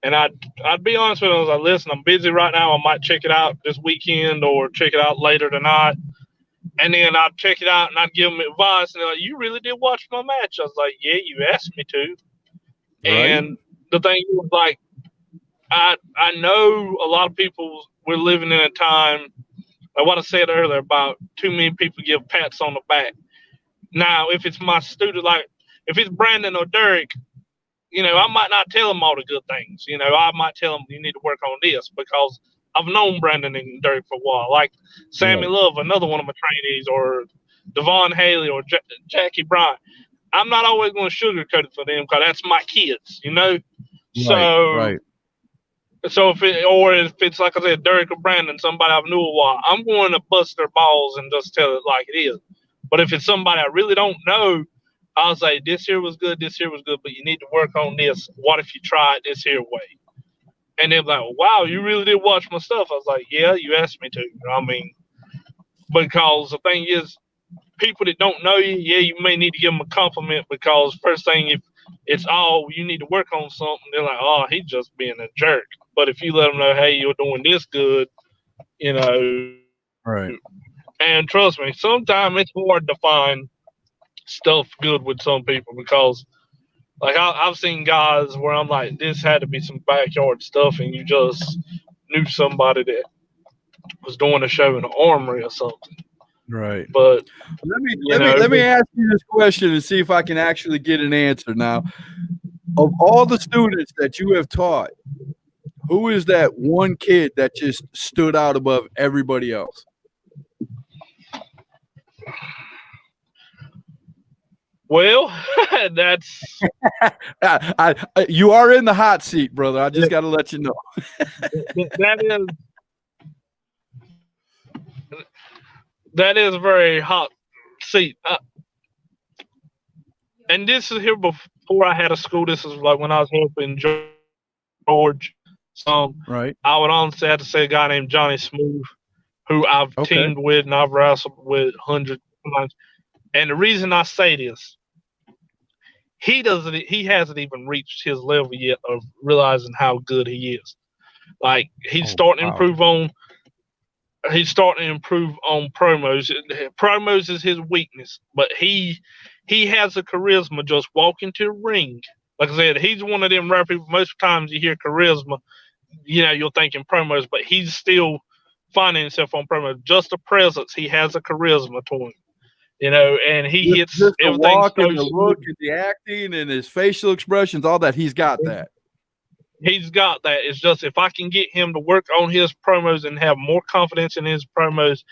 And I'd be honest with them. I was like, listen, I'm busy right now. I might check it out this weekend or check it out later tonight. And then I'd check it out and I'd give them advice. And they're like, you really did watch my match? I was like, yeah, you asked me to. And the thing was, like, I know a lot of people, we're living in a time, like what I said earlier, about too many people give pats on the back. Now, if it's my student, like if it's Brandon or Derek, I might not tell them all the good things. I might tell them you need to work on this, because I've known Brandon and Derek for a while. Like Sammy Love, another one of my trainees, or Devon Haley, or Jackie Bryant. I'm not always going to sugarcoat it for them, because that's my kids, So if it's like I said, Derek or Brandon, somebody I've knew a while, I'm going to bust their balls and just tell it like it is. But if it's somebody I really don't know, I'll say, this here was good, but you need to work on this. What if you try it this here way? And they're like, wow, you really did watch my stuff. I was like, yeah, you asked me to. I mean, because the thing is, people that don't know you, yeah, you may need to give them a compliment, because first thing, if it's you need to work on something, they're like, oh, he's just being a jerk. But if you let them know, hey, you're doing this good, Right. And trust me, sometimes it's hard to find stuff good with some people, because like I've seen guys where I'm like, this had to be some backyard stuff, and you just knew somebody that was doing a show in an armory or something. Right. But let me ask you this question and see if I can actually get an answer. Now, of all the students that you have taught, who is that one kid that just stood out above everybody else? Well, that's you are in the hot seat, brother. I just got to let you know. That is a very hot seat. And this is here before I had a school. This is like when I was helping George. Right. I would honestly have to say a guy named Johnny Smooth, who I've teamed with and I've wrestled with hundreds of times. And the reason I say this, he hasn't even reached his level yet of realizing how good he is. Like he's starting to improve on promos. Promos is his weakness, but he has a charisma just walking to the ring. Like I said, he's one of them rare people. Most times you hear charisma, you're thinking promos, but he's still finding himself on promos. Just a presence. He has a charisma to him. And he hits just the everything. Walk and the look and the acting and his facial expressions, all that. He's got that. he's got that. It's just if I can get him to work on his promos and have more confidence in his promos,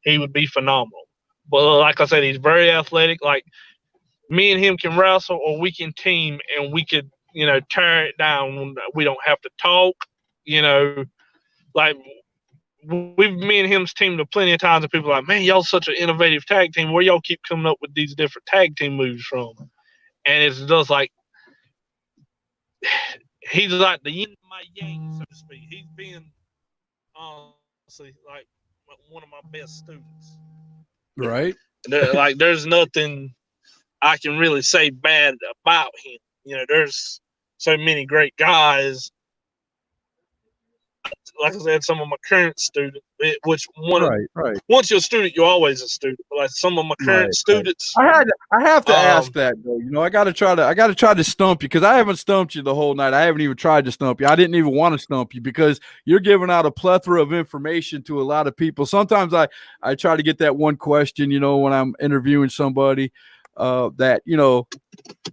he would be phenomenal. But like I said, he's very athletic. Like me and him can wrestle, or we can team, and we could, tear it down. We don't have to talk. Like me and him's teamed up plenty of times, and people are like, man, y'all such an innovative tag team. Where y'all keep coming up with these different tag team moves from? And it's just like he's like the yin of my yang, so to speak. He's been honestly like one of my best students. Right. There's nothing I can really say bad about him. There's so many great guys. Like I said, some of my current students, once you're a student, you're always a student. But like some of my current students, I have to ask that though. I got to try to stump you, because I haven't stumped you the whole night. I haven't even tried to stump you. I didn't even want to stump you because you're giving out a plethora of information to a lot of people. Sometimes I try to get that one question, when I'm interviewing somebody that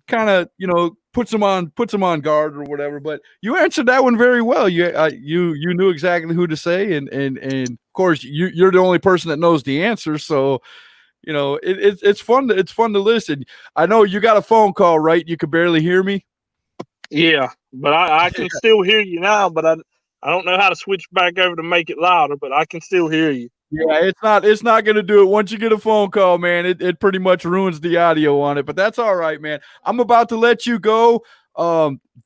kind of puts them on guard or whatever. But you answered that one very well. You knew exactly who to say, and of course you're the only person that knows the answer. So it's fun to listen. I know you got a phone call, right? You could barely hear me. Yeah, but I can still hear you now. But I don't know how to switch back over to make it louder. But I can still hear you. Yeah, it's not going to do it. Once you get a phone call, man, it pretty much ruins the audio on it, but that's all right, man. I'm about to let you go.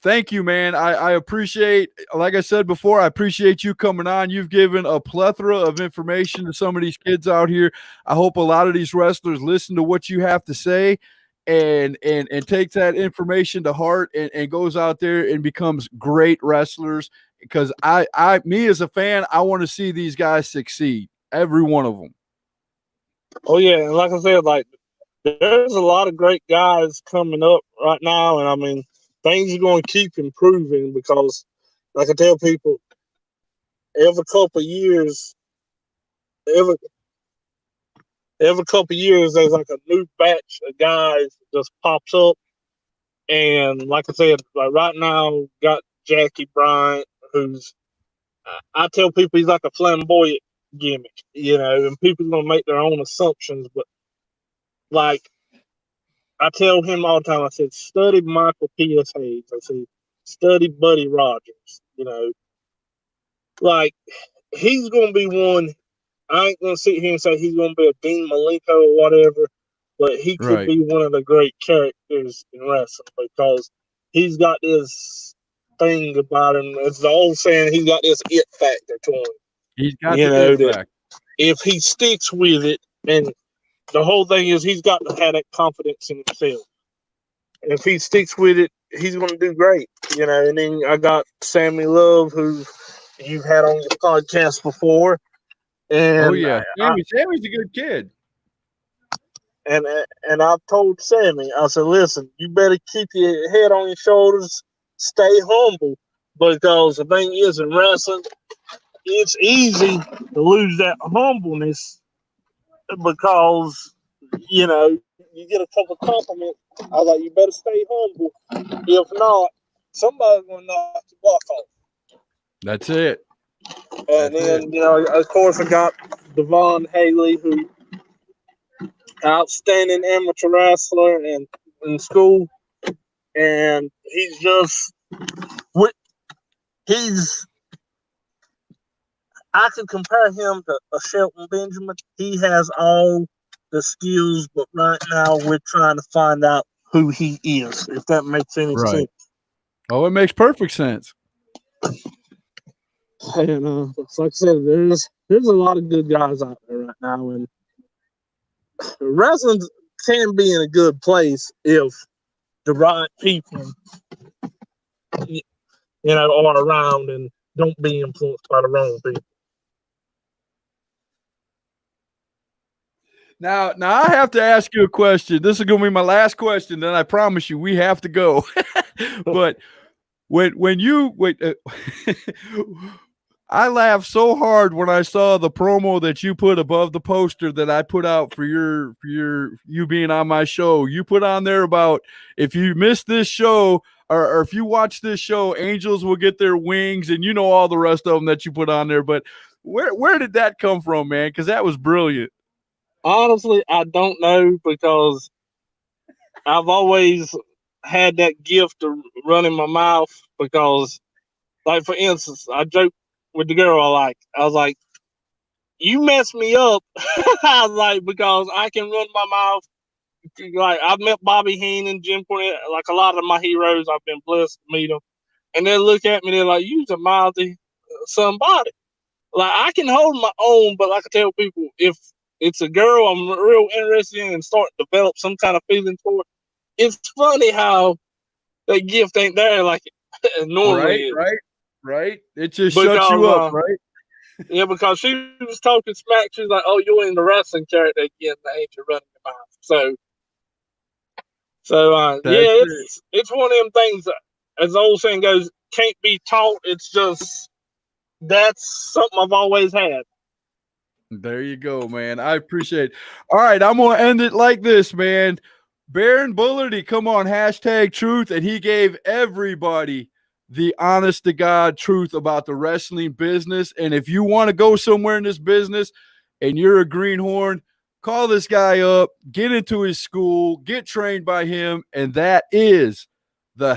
Thank you, man. I appreciate, like I said before, I appreciate you coming on. You've given a plethora of information to some of these kids out here. I hope a lot of these wrestlers listen to what you have to say and takes that information to heart and goes out there and becomes great wrestlers, because me as a fan, I want to see these guys succeed. Every one of them. Oh yeah, and like I said, like there's a lot of great guys coming up right now, and I mean things are going to keep improving because, like I tell people, every couple of years, there's like a new batch of guys that just pops up, and like I said, like right now got Jackie Bryant, who's I tell people he's like a flamboyant gimmick, and people are gonna make their own assumptions, but like I tell him all the time, I said, study Michael P.S. Hayes. I said, study Buddy Rogers. Like he's gonna be one. I ain't gonna sit here and say he's gonna be a Dean Malenko or whatever, but he could be one of the great characters in wrestling because he's got this thing about him. It's the old saying, he's got this it factor to him. He's got the it factor. If he sticks with it, and the whole thing is he's got to have that confidence in himself. And if he sticks with it, he's going to do great. And then I got Sammy Love, who you've had on your podcast before. And oh yeah, Sammy's a good kid. And I've told Sammy, I said, listen, you better keep your head on your shoulders, stay humble, because the thing is in wrestling, it's easy to lose that humbleness because, you get a couple compliments. I was like, you better stay humble. If not, somebody's going to knock your block off. That's it. And then, of course, I got Devon Haley, who outstanding amateur wrestler and in school. And I could compare him to a Shelton Benjamin. He has all the skills, but right now we're trying to find out who he is, if that makes any sense. Oh, it makes perfect sense. And like I said, there's a lot of good guys out there right now, and wrestling can be in a good place if the right people, are around and don't be influenced by the wrong people. Now I have to ask you a question. This is going to be my last question. Then I promise you we have to go. But when I laughed so hard when I saw the promo that you put above the poster that I put out for you being on my show. You put on there about if you miss this show or if you watch this show, angels will get their wings, and you know all the rest of them that you put on there. But where did that come from, man? Because that was brilliant. Honestly, I don't know, because I've always had that gift of running my mouth. Because, like, for instance, I joke with the girl I was like, you mess me up. I was like, because I can run my mouth. Like, I've met Bobby Heenan, Jim Cornette, like a lot of my heroes. I've been blessed to meet them. And they look at me, they're like, you's a mouthy somebody. Like, I can hold my own, but like I tell people, if it's a girl I'm real interested in and start to develop some kind of feeling for it, it's funny how that gift ain't there like it normally is. Right. It just shuts you up, right? Yeah, because she was talking smack. She was like, "Oh, you're in the wrestling character again, ain't you, running your mouth?" Yeah, it's one of them things. As the old saying goes, can't be taught. It's just that's something I've always had. There you go, man. I appreciate it. All right, I'm going to end it like this, man. Baron Bullard, he come on #truth, and he gave everybody the honest to God truth about the wrestling business. And if you want to go somewhere in this business and you're a greenhorn, call this guy up, get into his school, get trained by him, and that is the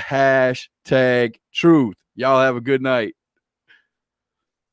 #truth. Y'all have a good night.